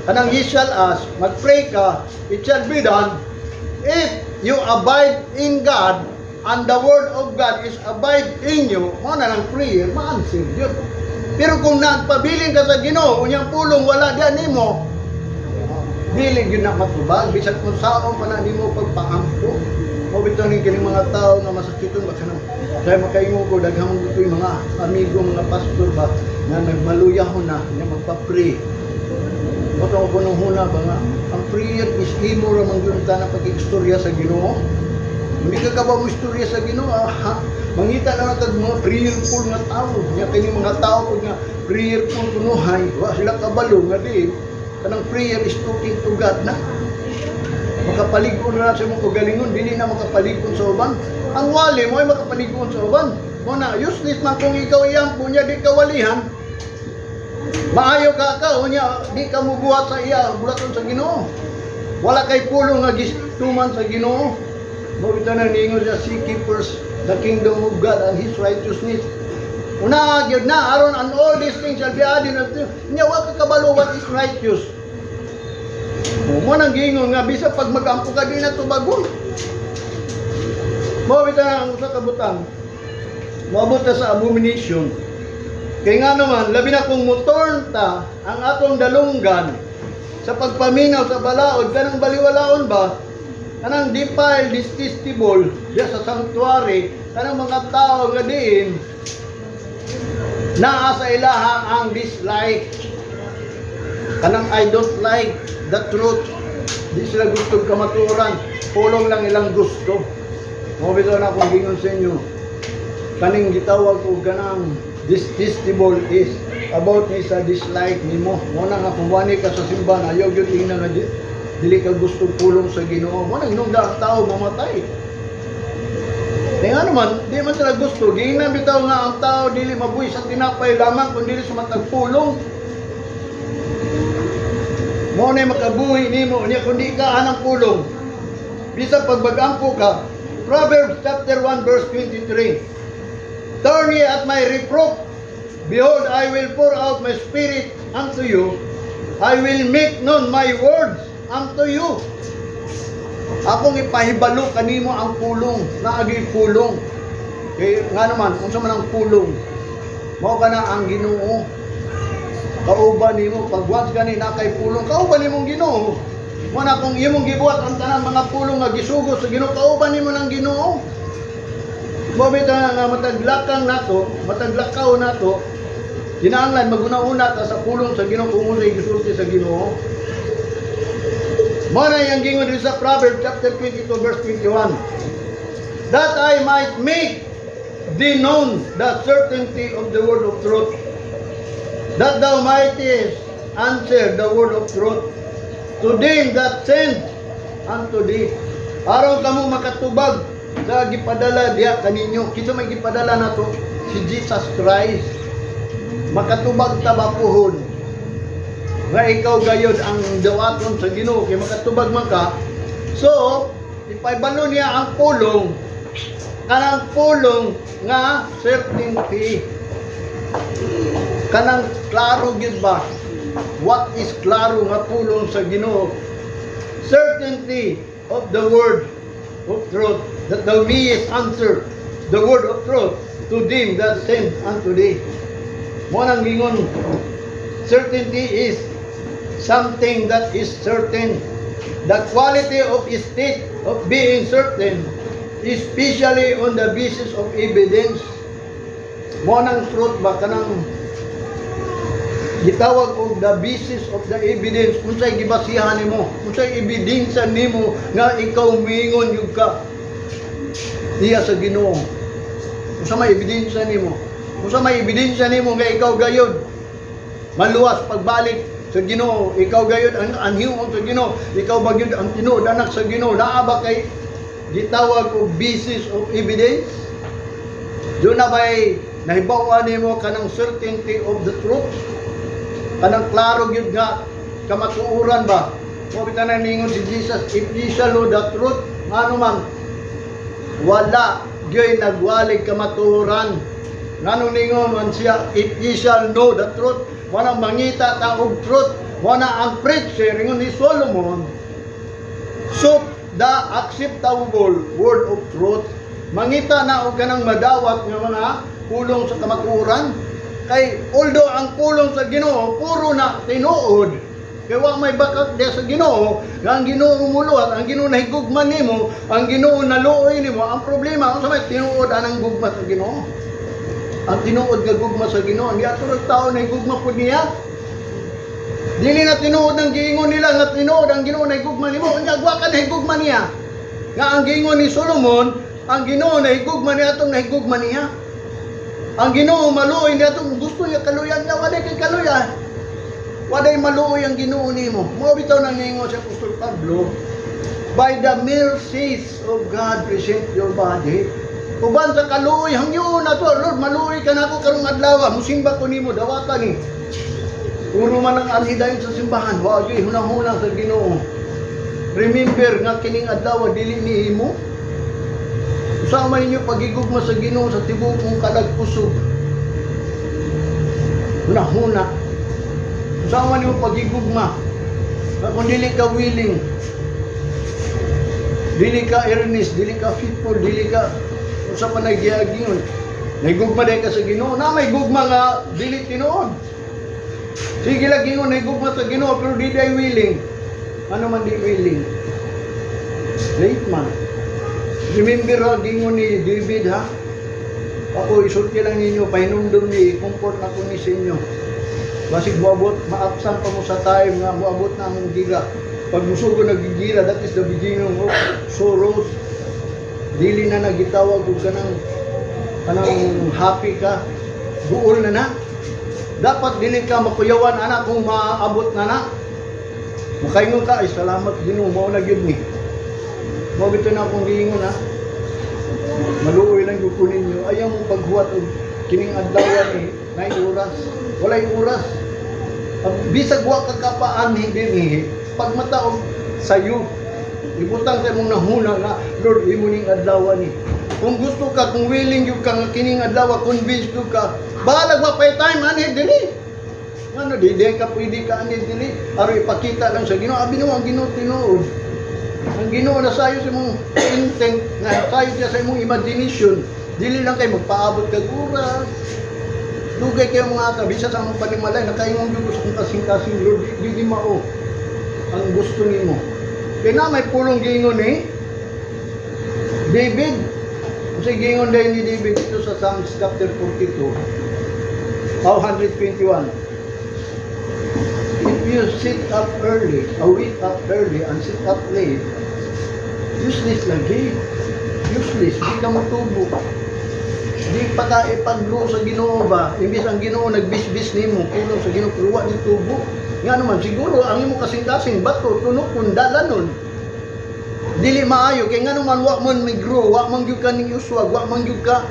Kanang ye shall ask, mag-pray ka, it shall be done. If you abide in God, and the word of God is abide in you, mo na ng prayer, ma-answer yun. Pero kung nagpabiling ka sa Ginoo, unyang pulong wala diyan nimo, dili gyud na matubag, bisan kung saon pa na nimo pagpaampo. Mo bitaw ning kining mga tao nga masakiton ba kanang kay makaingo ko daghang ditoy mga amigo, mga pastor ba na nagmaluyahon na nga magpa-pray. Oto ko nung huna ba nga ang prayer is imo ra man gyud ta na pag-istorya sa Ginoo. Hindi ka ba mo istorya sa Ginoo? Mangita na kag mga prayerful nga tao. Nya kini mga tao pud nga prayerful kunuhay, wa sila kabalo nga di kanang prayer is talking to God na. Makapalig-on na sa mong kagalingon, dili na makapalig-on sa uban. Ang wali mo ay makapalig-on sa uban. Mo na useless man kung ikaw iyang punya di kawalihan. Maayo ka unya di ka mubuhat sa iya, bulaton sa Ginoo. Wala kay pulong nga gistuman sa Ginoo. Mo bitaw na ningon sa seek first the kingdom of God and His righteousness. Una gyud na aron and all these things shall be added unto you. Nya wa ka kabalo what is righteous. Mo nang gingon nga bisa pag magampo ka di na tubagon. Mo bitaw ang usa ka butang. Moabot ta sa abomination. Kay nga naman labi na kung motorn ta ang atong dalunggan sa pagpaminaw sa balaod kanang baliwalaon ba kanang defile detestable diya sa sanctuary kanang mga tao nga diin naa sa ilaha ang dislike kanang I don't like the truth, di sila gusto kamaturan, pulong lang ilang gusto. Mo bitaw na akong gingon sa inyo kaning gitawag ko kanang detestable is about ni sa dislike nimo. Mo na nga kung wani ka sa simbahan ayaw gyud ina nga dili ka gusto pulong sa Ginoo. Mo nang hinungdan ang tao mamatay. Kaya naman, di man sila gusto. Gina bitaw nga ang tao dili mabuhi sa tinapay lamang kundi dili sa matagpulong. Mo na makabuhi nimo niya kundi ka anang pulong. Bisa pagbagampo ka. Proverbs chapter 1 verse 23. Turn ye at my reproof. Behold, I will pour out my spirit unto you. I will make known my words unto you. Akong ipahibalo kanimo ang pulong, naagi pulong. Kaya nga naman, kung sa man ang pulong, mao ka na ang Ginoo. Kauban nimo pag once gani na kay pulong, kauban nimong Ginoo. Mo na kung imong gibuhat ang tanan mga pulong nga gisugo sa Ginoo, kauban nimo ng Ginoo. Mo bitaw nga mataglakaw nato, kinahanglan maguna-una ta sa pulong sa Ginoo kung unsay gisulti sa Ginoo. Mo na yang gingon sa Proverbs chapter 22 verse 21. That I might make thee known the certainty of the word of truth, that thou mightest answer the word of truth to them that send unto thee. Aron kamo makatubag sa gipadala diha kaninyo. Kinsa may gipadala nato? Si Jesus Christ. Makatubag ta ba puhon nga ikaw gayod ang dawaton sa Ginoo kay makatubag man ka. So ipaibalo niya ang pulong, kanang pulong nga certainty, kanang klaro gid ba? What is klaro nga pulong sa Ginoo? Certainty of the word of truth, that thou mayest answer the word of truth to them that send unto thee. Mo nang gingon, certainty is something that is certain. the quality of state of being certain, especially on the basis of evidence. Mo nang truth ba kanang gitawag og the basis of the evidence, unsay gibasihan nimo, unsay ebidensya nimo nga ikaw miingon yug ka diya sa Ginoo. Unsa may ebidensya nimo? Unsa may ebidensya nimo nga ikaw gayud maluwas pagbalik sa Ginoo, ikaw gayud ang anhiuon sa Ginoo, ikaw bagyud ang tinuod anak sa Ginoo, naa ba kay gitawag og basis of evidence? Do na bay nahibaw-an nimo kanang certainty of the truth? Kanang klaro gyud nga kamatuoran ba? Mo bitan na ningon si Jesus, if ye shall know the truth, ano man wala gyud nagwalig kamatuoran. Nganong ningon man siya, if ye shall know the truth, wala mangita ta og truth, wala ang preacher ingon ni Solomon. So the acceptable word of truth, mangita na og kanang madawat nga mga pulong sa kamatuoran. Kay although ang pulong sa Ginoo puro na tinuod, kay wa may bakak dia sa Ginoo, nga ang Ginoo umuluhat, ang Ginoo nahigugman nimo, ang Ginoo naluoy nimo, ang problema unsa may tinuod anang gugma sa Ginoo. Ang tinuod nga gugma sa Ginoo, di ato ra tao nahigugma pud niya. Dili na tinuod ang giingon nila nga tinuod ang Ginoo nahigugma nimo, unya wa ka nahigugma niya. Nga ang giingon ni Solomon, ang Ginoo nahigugma niya atong nahigugma niya. Ang Ginoo maluoy niya itong gusto niya kaluyan niya, waday kay kaluyan. Waday maluoy ang Ginoo nimo. Mo bitaw nang ningo si Apostol Pablo, by the mercies of God present your body. Uban sa kaluoy, hangyo na to, Lord, maluoy ka na ako karong adlaw, musimba ko nimo, dawatan ni. Puro man ang alhidayon sa simbahan, wagi hunang-hunang sa Ginoo. Remember nga kining adlaw dili ni imo. Usama ninyo pagigugma sa Ginoo sa tibuok mong kalagkusog. Huna-huna. Usama ninyo pagigugma. Kung dili ka willing, dili ka earnest, dili ka faithful, dili ka usa pa nagyagingon. Nahigugma dahil ka sa Ginoo. Na may gugma nga dili tinuod. Sige lang gingon, nahigugma sa Ginoo pero di day willing. Ano man di willing? Late man. Remember ha, gingon ni David ha? Ako isulti lang ninyo, pahinumdum ni, comfort ako ni sa inyo. Basig buabot, maapsan pa mo sa time nga, buabot na ang gira. Pag musugo nagigira, that is the beginning of sorrows. Dili na nagitawag kung kanang happy ka, buol na na. Dapat dili ka makuyawan anak kung maabot na na. Makaingon ka, ay salamat Ginoo, mao na gyud ni. Mao bitaw na akong giingon ha. Maluoy lang gyud ko ninyo, ayaw mo paghuwat og kining adlaw ni, nay oras. Walay oras. Bisag wa ka kapaan dinhi, pagmata og sayo. Ibutang sa imong nahuna nga, Lord, imo ning adlaw ni. Kung gusto ka, kung willing gyud ka nga kining adlaw, convinced gyud ka, balag wa pay time ani dili. Ano di ka pwede ka ani dili, aron ipakita lang sa Ginoo, abi no ang Ginoo tinuod. Ang Ginoo na sayo sa imong intent, na sayo siya sa imong imagination, dili lang kay magpaabot kag oras. Dugay kayo mga kabisa sa among panimalay, nakaingon gyud sa kung kasing-kasing, Lord, di mao ang gusto nimo. Kaya na may pulong giingon ni David. Kasi giingon dahil ni David ito sa Psalms chapter 42, 121. If you sit up early, wake up early and sit up late, useless lagi. Useless, di ka matubo. Di pa ka ipaglo sa Ginoo ba? Imbis ang Ginoo nagbisbis nimo, pulong sa Ginoo, pero wa ni tubo. Nga naman, siguro ang imo kasing-kasing bato, tunok kung dalanon. Dili maayo, kaya nga naman, wa man may grow, wa man gyud ka ning uswag, wa man gyud ka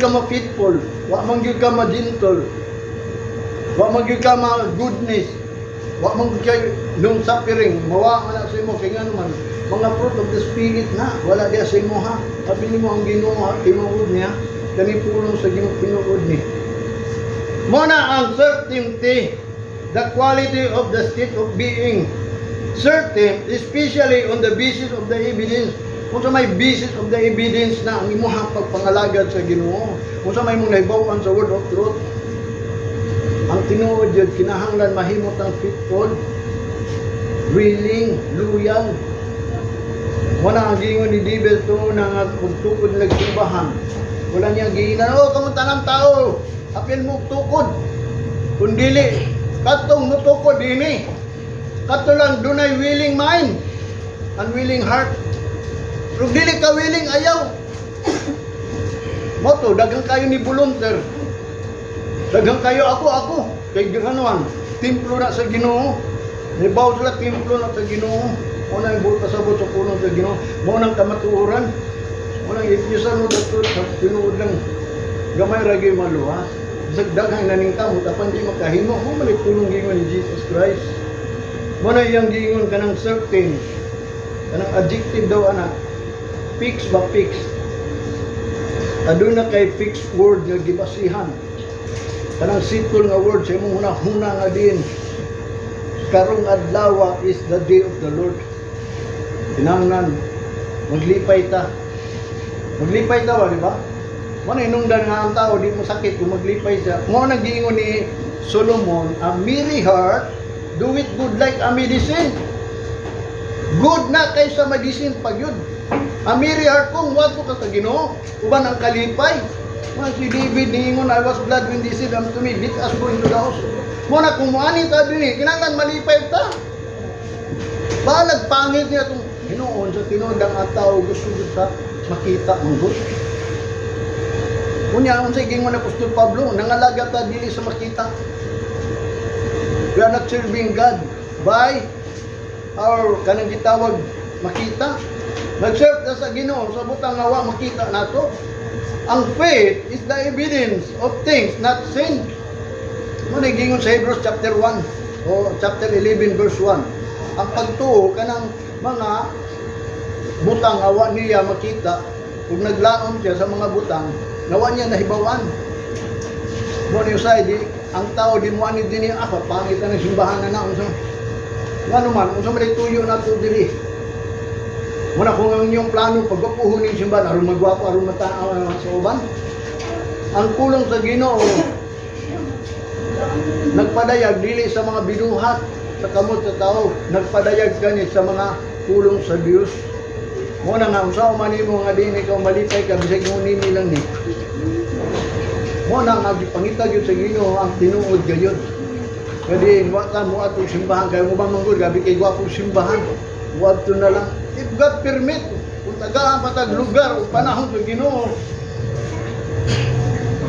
ma-faithful, wa man gyud ka ma-gentle, wa man gyud ka ma-goodness, wa man gyud ka long suffering, mawa man sa imo, kaya nga naman, mga fruit of the Spirit na, wala diya sa imo ha. Sabi mo ang Ginoo ha, tinuod niya, kani pulong sa Ginoo tinuod ni. Muna ang certainty, the quality of the state of being certain, especially on the basis of the evidence. Kung sa may basis of the evidence na ang imuhang pagpangalagad sa Ginoo, kung sa may mong naibawan sa word of truth, Ang tinuod yun, kinahanglan mahimot ang faithful, willing, loyal. Wala ang gingon ni David to na magtukod nagsimbahan. Wala niya giinan, kamunta ng tao, apil mo tukod. Kundili, katong mutukod ini. Kato lang dunay willing mind, unwilling heart. Kung dili ka willing, ayaw. Moto, dagang kayo ni volunteer. Dagang kayo ako. Kay ganoan, templo na sa Ginoo. Nibaw sila templo na sa Ginoo. Muna yung buta sa buto puno sa Ginoo. Muna ang kamatuoran. Muna yung ipisan mo dato sa tinuod lang. Gamay ragi maluha. Sa dagang naning tamo, tapan di makahimo. Kung mali pulong gingon ni Jesus Christ. Muna yung gingon ka ng certain. Kanang adjective daw anak. Fix ba fix? Aduna kay fixed word nga gibasihan. Kanang simple nga word sa imong hunahuna nga din. Karong adlaw is the day of the Lord. Kinahanglan maglipay ta. Maglipay ta ba, di ba? Muna inungdan nga ang tao, di mo sakit kung maglipay siya. Mo nag-iingon ni Solomon, a merry heart do it good like a medicine. Good na kaysa medicine pag yun. A merry heart kung wag ko ka Ginoo, uban ang kalipay. Mga si David niingon, I was glad when they said unto me, let us go into the house. Muna kung muanin ta din kinahanglan malipay ta. Balag pangit niya itong Hinoon sa tinodang ang tao gusto sa makita ang gusto. Kunya ang sige mo na Apostol Pablo, nangalaga ta dili sa makita. We are not serving God by our kanang gitawag makita. Nag-serve na sa Ginoo sa butang nga wa makita nato. Ang faith is the evidence of things not seen. Mo gingon sa Hebrews chapter 1 o chapter 11 verse 1. Ang pagtuo kanang mga butang awa niya makita kung naglaom siya sa mga butang nawa niya nahibawan. Mo ni usay di ang tao di mo ani dinhi pangit na simbahan na unsa. Ngano man unsa man tuyo nato diri. Muna kung ang inyong plano pagpapuhunin simbahan aron magwapo aron mataaw sa uban. Ang pulong sa Ginoo nagpadayag dili sa mga binuhat sa kamot sa tao, nagpadayag kani sa mga pulong sa Dios. Muna nga unsa man nimo nga dinhi ikaw malipay ka bisag mo nini lang ni. Muna nga gipangita gyud sa Ginoo ang tinuod gayud. Kadi wa ta mo atong simbahan kay mo ba manggod gabi kay gwapo simbahan. Wag to na lang. If God permit, kung tagaan patag lugar o panahon sa Ginoo,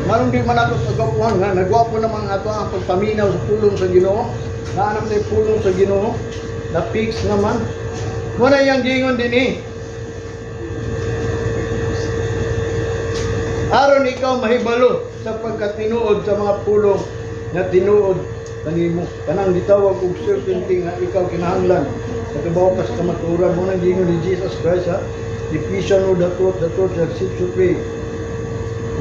maroon di man ato sa gapuhan nga, nagwapo naman ato ang pagpaminaw sa pulong sa Ginoo, naanap tayo pulong sa Ginoo, na fix naman. Muna yung gingon din aron ikaw mahibalo sa pagkatinuod sa mga pulong na tinuod kanimo. Kanang gitawag og certainty nga ikaw kinahanglan sa kabaw ka sa kamaturan mo nang gingon ni Jesus Christ ha. Ephesians the truth that sets you free.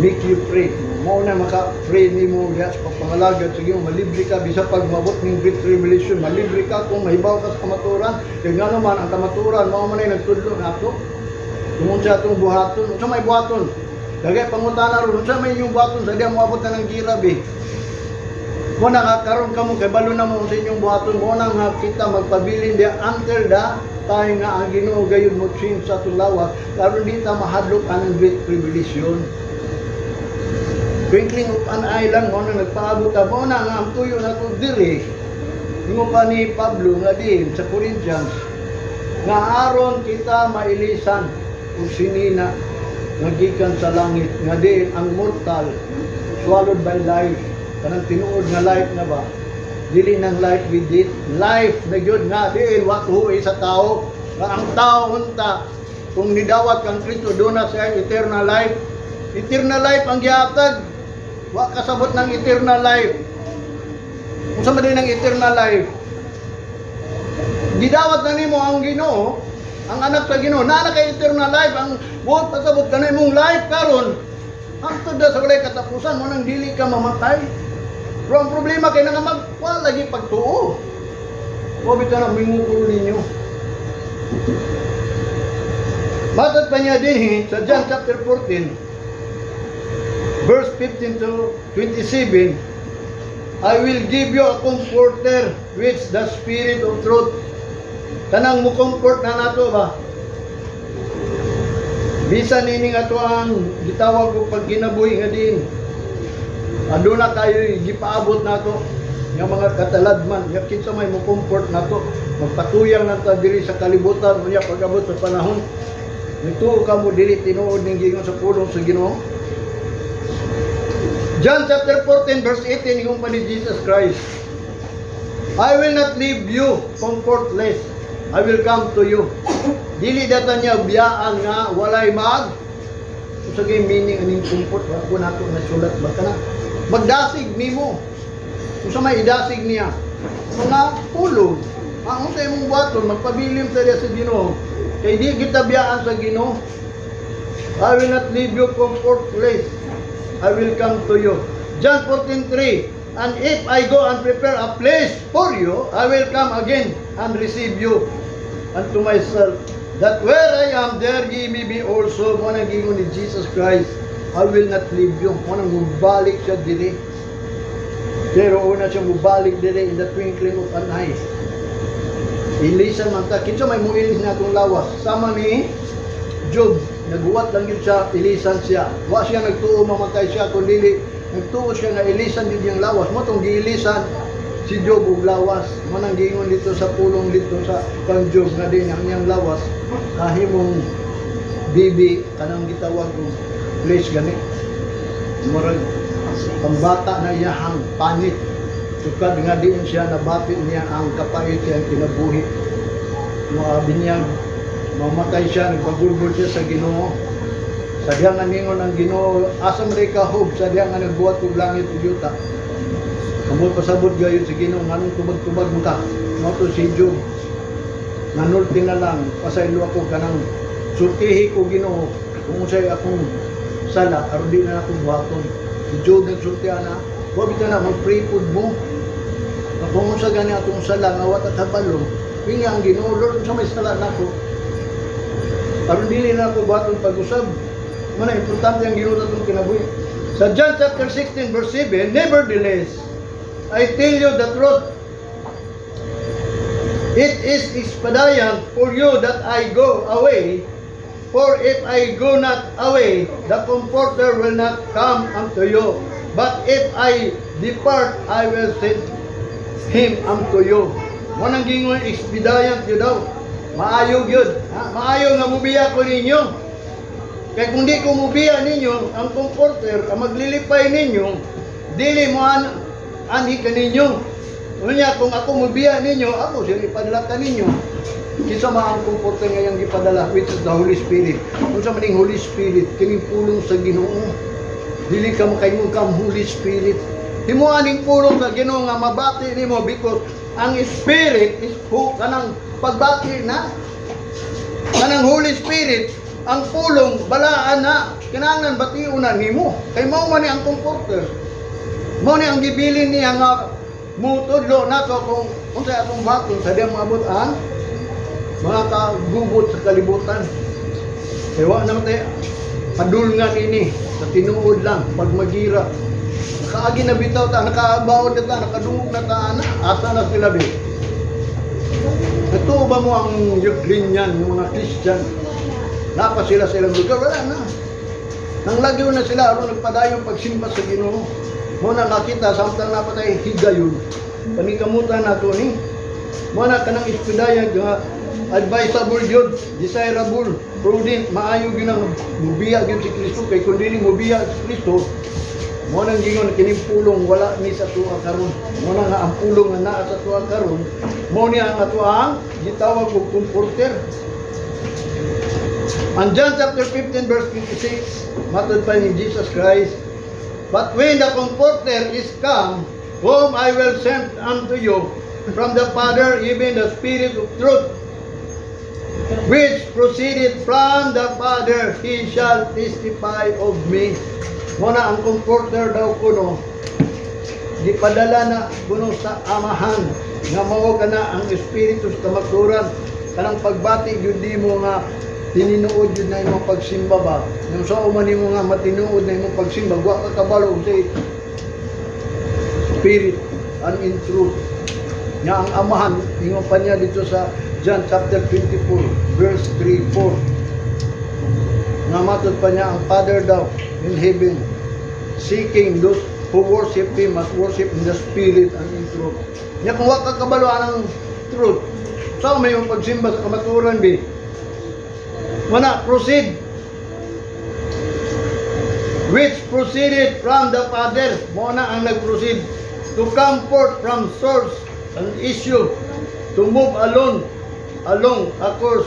Make you free. Mo na maka-free nimo ya sa pagpangalagad sa Ginoo, malibre ka bisa pag mabot ning great tribulation, malibre ka kung mahibaw ka sa kamaturan. Kay ngano man ang kamaturan mao man ay nagtudlo nato. Tungod sa atong buhaton, unsa may buhaton? Dagay pangutana ron, unsa may inyong buhaton sa diya moabot na ng girabi. Mo na nga karon kamo kay balo na mo sa inyong buhaton, mo na nga kita magpabilin dia until the time nga ang Ginoo gayud mo change sa atong lawak, karon di ta mahadlok ang great tribulation. Twinkling of an eye lang mo na nagpaabot ka, mo na nga ang tuyo na to diri. Ingo pa ni Pablo nga din sa Corinthians nga aron kita mailisan kung sinina nagikan sa langit nga din ang mortal swallowed by life. Kanang tinuod nga life na ba? Dili ng life with it. Life na yun nga. Dili watuhoy sa tao. Ang tao unta. Kung nidawat kang Kristo, doon na siya eternal life. Eternal life ang gihatag. Wa kasabot ng eternal life. Kung sa din ng eternal life. Gidawat na nimo ang Ginoo. Ang anak sa Ginoo. Nana kay eternal life. Ang buot pasabot ka na imong life karon. Ang tuda sa walay katapusan mo nang dili ka mamatay. Pero ang problema kay nga magwa lagi pagtuo. O bitaw na mingukulo ninyo. Matad pa niya din sa John chapter 14 verse 15 to 27. I will give you a comforter, which the Spirit of truth. Kanang mo comfort na nato ba? Bisan ini nga to ang gitawag ko pag ginabuhi nga din. Aduna tayo gipaabot nato nga mga kataladman, nga kinsa may mo comfort nato. Magpatuyang na ta diri sa kalibutan unya pag-abot sa panahon. Nituo ka mo dili tinuod ning gingon sa pulong sa Ginoo. John chapter 14 verse 18 yung pa ni Jesus Christ. I will not leave you comfortless. I will come to you. Dili data niya biyaan nga walay mag. Sa gay meaning aning comfort ako nato na sulat ba kana? Magdasig nimo. Kung sa may idasig niya. Mga pulong. Ang sa imong buhaton magpabilim sa diya sa Ginoo. Kay di kita biyaan sa Ginoo. I will not leave you comfortless. I will come to you. John 14:3. And if I go and prepare a place for you, I will come again and receive you unto myself, that where I am, there ye may be also. Muna gingon ni Jesus Christ, I will not leave you. Muna mubalik siya diri. Pero una siya mubalik diri in the twinkling of an eye. Ilisan man ta, kinsa may muilis na itong lawas. Sama ni Job, naguwat lang yun siya, ilisan siya. Wa siya nagtuo mamatay siya, kundi nagtuo siya nga ilisan din yung lawas. Mo itong giilisan si Job og lawas. Manang gingon dito sa pulong dito sa kang Job nga din ang iyang lawas. Kahimong bibi, kanang gitawag kong place gani. Murag, pambata na iyahang panit. Sukad nga din siya nabati niya ang kapait siya ang kinabuhi. Maabi niya, mamatay siya, nagpagulbul siya sa Ginoo. Sa diyang aningon ang Ginoo, asam rin kahog, sa diyang nagbuhat kong langit o yuta. Kamot pasabot gayon sa Ginoo, anong tubag-tubag mo ka? Mato si Job, nanulti na lang, pasaylo ako kanang sultihi ko Ginoo, kung usay akong sala, aron di na akong buhaton. Si Job nagsultihan na, huwag ito na, mag-pray food mo. Kung sa gani atong sala, ngawat at habalo, pingi ang Ginoo, Lord, sa may sala na ako. Aron dili na ako buhaton pag-usab. Mana importante ang Ginoo natong kinabuhi. Sa John chapter 16 verse 7, nevertheless, I tell you the truth. It is expedient for you that I go away. For if I go not away, the Comforter will not come unto you. But if I depart, I will send him unto you. Manang gingon expedient yun daw. Maayo yun. Maayo nga mubiya ko ninyo. Kaya kung di ko mubiya ninyo, ang Comforter, ang maglilipay ninyo, dili mo anhi ka ninyo. Unya, kung ako mubiya ninyo, ako siya ipadala ka ninyo. Kisa ma ang Comforter ngayang ipadala, which is the Holy Spirit. Kung sa maning Holy Spirit, kining pulong sa Ginoo. Dili ka makaingon ka ang Holy Spirit. Himuaning pulong sa Ginoo nga mabati nimo because ang Spirit is who kanang pagbati na. Kanang Holy Spirit, ang pulong balaan na kinahanglan bation na nimo kay mao man ni ang Comforter, mao ni ang gibilin niya nga mutudlo nato kung unsay atong baton sa diyang maabot ang mga kagubot sa kalibutan. Kaya wa naman tayo padulngan ini sa tinuod lang pag magira nakaagi na bitaw ta, nakabaon na ta, nakadungog na ta, asa na sila bi. Ito ba mo ang Ukrainian, yung mga Christian? Napa sila sa ilang lugar, wala na. Nanglagyo na sila, aron nagpadayong pagsimba sa Ginoo. Muna nakita, samtang napatay, higayon. Panikamutan na ito ni. Muna ka ng ispidayag, advisable yun, desirable, prudent, maayo yun ang mubiya yun si Kristo. Kaya kung dili mubiya si Kristo, muna ang gingon, kinimpulong, wala ni sa tuwa karon. Muna nga ang pulong na naa sa tuwa karon, muna ang atuang, gitawag ko Comforter. And John chapter 15 verse 56, matod pa ni Jesus Christ, but when the Comforter is come, whom I will send unto you from the Father, even the Spirit of truth, which proceeded from the Father, he shall testify of me. Muna ang Comforter daw kuno, gipadala na kuno sa Amahan, nga mao kana ang Espiritu sa kamaturan, kanang pagbati yun di mo nga tininuod yun na imong pagsimba ba. Nung sa umani mo nga matinuod na imong pagsimba, wa ka kabalo sa Spirit. and in truth. Nya ang amahan, ingon pa niya dito sa John chapter 24, verse 3-4. Nga matod pa niya, ang Father daw in heaven, seeking those who worship Him must worship in the Spirit and in truth. Nya kung wag kakabaluan ng truth, saan may yung pagsimba sa kamaturan, bi? Wana, proceed. Which proceeded from the Father. Muna ang nag-proceed to come forth from source and issue, to move along a course,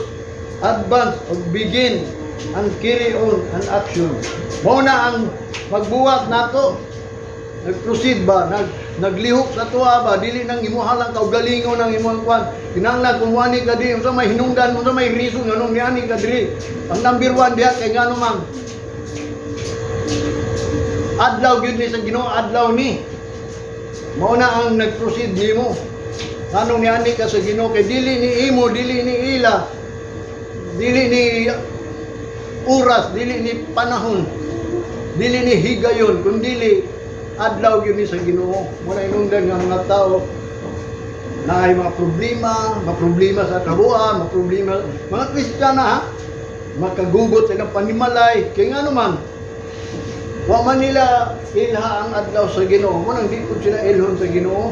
advance, or begin, and carry on an action. Muna ang magbuwat nato, nag-proceed ba, naglihok sa tuwa ba, dili nang imuhalang kaugalingon ng imuhang kwan, kinanglan kumuha ka di, unsa may hinungdan, unsa may reason, anong niyani ka diri. Ang number 1 diha kay ngano man, adlaw gyud ni sa Ginoo, adlaw ni. Mao na ang nag-proceed nimo. Anong niani ka sa Ginoo kay dili ni imo, dili ni ila, dili ni oras, dili ni panahon, dili ni higayon, kundi adlaw gyud ni sa Ginoo. Muna inungdan nga mga tao na ay mga problema sa kabuan, mga problema, mga Kristiyana ha, makagugot silang panimalay, kaya nga naman, wa man nila ilha ang adlaw sa Ginoo, munang di po sila ilhon sa Ginoo.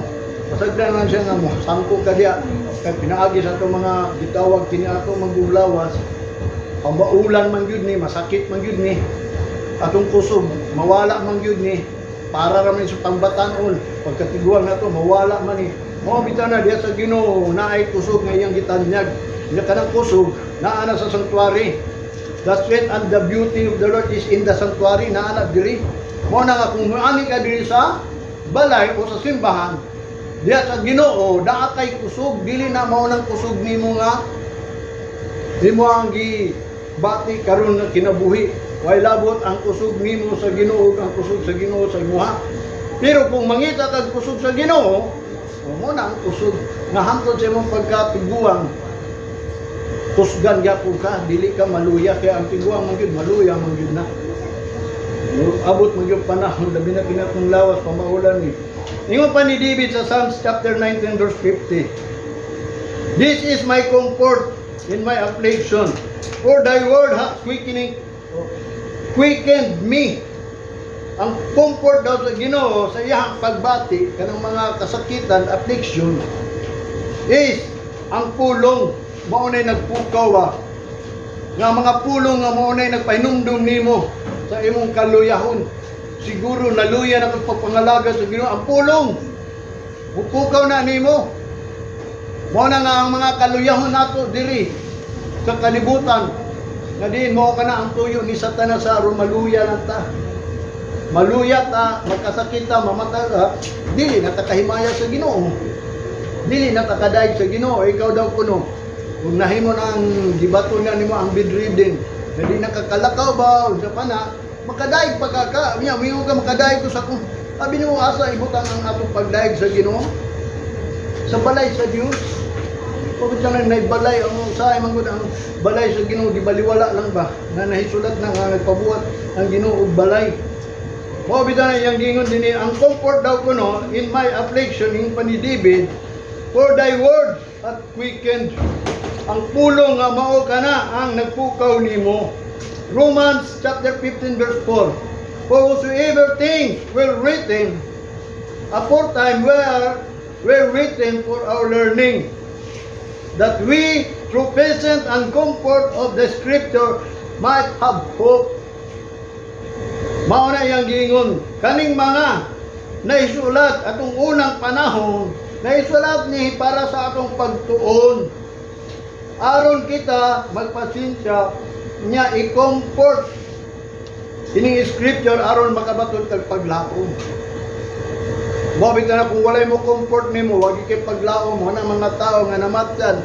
Pasagdan man siya nga mo, sangko ka diya, kaya pinaagi sa itong mga gitawag kini ato magbulawas, pambaulan man yun ni, masakit man yun ni, atong kusog, mawala man yun ni, para raman sa pambatanon, pagkatiguan na to, mawala man ni. Mga bitana diya sa Ginoo, naay kusog nga iyang gitanyag, niya kanang kusog, naana sa sanctuary. The strength and the beauty of the Lord is in the sanctuary, naana diri. Mo na nga kung ani ka diri sa balay o sa simbahan, diya sa Ginoo, daa kay kusog, dili na mao nang kusog nimo nga nimo ang gibati karon nga kinabuhi. Way labot ang kusog nimo sa Ginoo, ang kusog sa Ginoo sa imuha. Pero kung mangita kag kusog sa Ginoo, mo na ang kusog nga hangtod sa imong pagkatiguang, kusgan gyapon ka, dili ka maluya, kaya ang tiguang man gyud maluya man gyud na. Abot man gyud panahon labi na kinatong lawas pamaulan ni. Ingon pa ni David sa Psalms chapter 19 verse 50. This is my comfort in my affliction, for thy word hath quickened me. Ang comfort daw sa Ginoo sa iyang pagbati kanang mga kasakitan, affliction, is ang pulong. Mao nay nagpukaw ba nga mga pulong nga mao nay nagpahinumdum nimo sa imong kaluyahon. Siguro naluya na kag pagpangalaga sa Ginoo ang pulong. Pupukaw na nimo. Mao na nga ang mga kaluyahon nato diri sa kalibutan. Nga diin mo kana ang tuyo ni Satanas sa aron maluya na ta. Maluya ta, magkasakit ta, mamatay ta, dili na ta kahimaya sa Ginoo. Dili na ta kadaig sa Ginoo. Ikaw daw kuno, kung nahimo na ang gibato na nimo ang bedridden, na di nakakalakaw ba o sa pana, makadaig pagkaka, niya, miyo ka makadaig ko sa kung, sabi nimo asa ibutang ang atong pagdaig sa Ginoo, sa balay sa Dios. Pagod lang na balay, ang sa imong ang balay sa Ginoo, di baliwala lang ba, na nahisulat na nga nagpabuhat ang Ginoo og balay. Mo bitan na iyang gingon dinhi, ang comfort daw kuno in my affliction, in pa ni David, for thy word hath quickened. Ang pulong nga mao kana ang nagpukaw nimo. Romans chapter 15 verse 4. For whatsoever things were written aforetime were written for our learning, that we through patience and comfort of the scripture might have hope. Mao na iyang giingon, kaning mga naisulat atong unang panahon, naisulat ni para sa atong pagtuon. Aron kita magpasensya niya i-comfort ining scripture aron makabaton kag paglaom. Mabit na kung walay mo comfort nimo, wag kay paglaom mo na mga tao nga namatyan.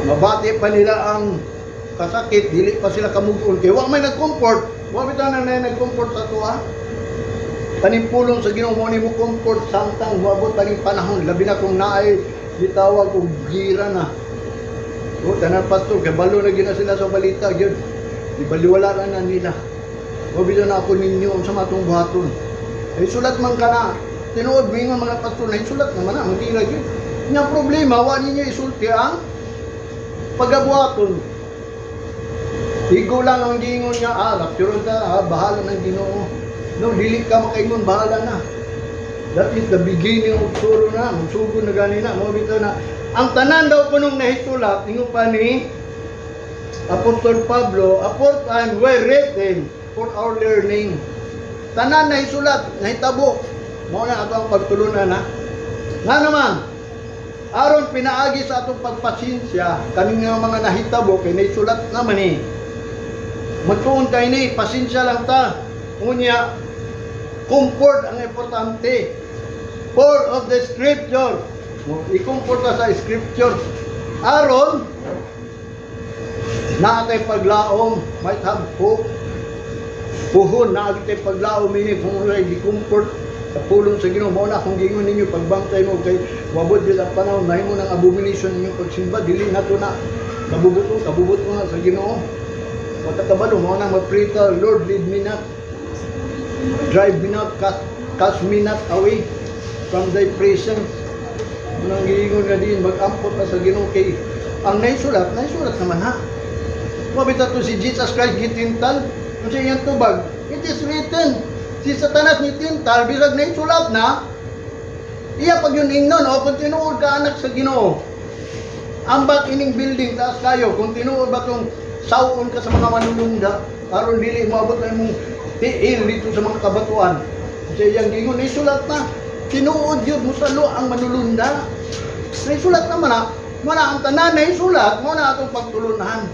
Mabati pa nila ang kasakit, dili pa sila kamugon kay wa may nag-comfort. Mabit na nag-comfort sa tuwa. Panimpulong sa Ginoo mo nimo comfort samtang moabot paning panahon, labi na kung naay gitawag og gira na. O tanan pastor kay balo na gina sila sa balita gyud. Ibaliwala na nila. O bisan na ako ninyo sa matong buhaton. Ay sulat man kana tinuod mingon mga pastor na isulat naman na hindi lagi. Nya problema wa ninyo isulti ang pagabuhaton. Igo lang ang gingon niya, rapture ta, bahala ng Ginoo. No, dili ka makaingon, bahala na. That is the beginning of sorrow na, magsugo na gani na, mo bitaw na. Ang tanan daw punong nahisulat, ingo pa ni Apostol Pablo, aforetime were written for our learning. Tanan nahisulat, nahitabo. Mo na ato ang pagtulunan na. Nga naman, aron pinaagi sa atong pagpasensya, kaning mga nahitabo kay nahisulat naman eh. Magtuon tayo ni, pasensya lang ta. Unya, comfort ang importante. For of the scripture. I-comfort ta sa scripture. Aron, naatay paglaom, might have hope. Puhon, naatay paglaom ini, kung wala i-comfort sa pulong sa Ginoo. Mao na kung gingon ninyo, pagbantay mo kay wabod yun ang panahon, nahin mo ng abomination ninyong pagsimba, dili na to na. Kabubuto nga sa Ginoo. Pagkatabalo mo nang mag-pray, Lord, lead me not, drive me not, cast me not away from thy presence. Nang giingon nga din, mag-ampot na sa Ginoo kay ang naisulat naman ha. Mabita to si Jesus Christ gitintal, kung sa iyang tubag, it is written, si Satanas ni tintal, bisag naisulat na, iya pag yun ingnon, o kung tinuod ka anak sa Ginoo, ambak ining building, taas kayo, kung tinuod ba itong sawon ka sa mga manulunda, aron dili moabot na mong tiil dito sa mga kabatuan. Kasi iyang gingon, naisulat na, tinuod yun mo salo ang manulunda. Naisulat naman na, muna ang tanan naisulat, muna atong pagtulunan.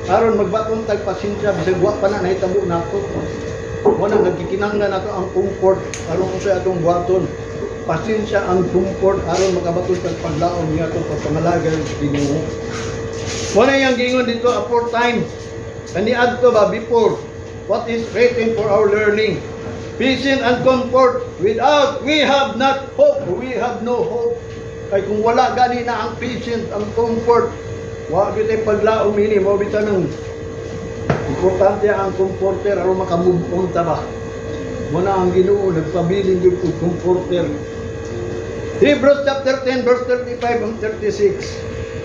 Aron magbatong tagpasensya, bisag wa pa na nahitabo na ito. Muna nagkikinanggan na ito ang comfort, aron ko sa atong buhaton. Pasensya ang comfort, aron makabatong tagpaglaon niya ito pagpangalaga ng Ginoo. Muna yung gingon dito, aforetime. Ani adto ba before, what is written for our learning? Patience and comfort. Without, we have not hope. We have no hope. Kaya kung wala gani na ang patience, ang comfort, wag ito yung paglaom ini, mabita ng importante ang comforter, aron makamove on ta ba. Muna ang Ginoo, nagpabiling yung comforter. Hebrews chapter 10, verse 35 and 36.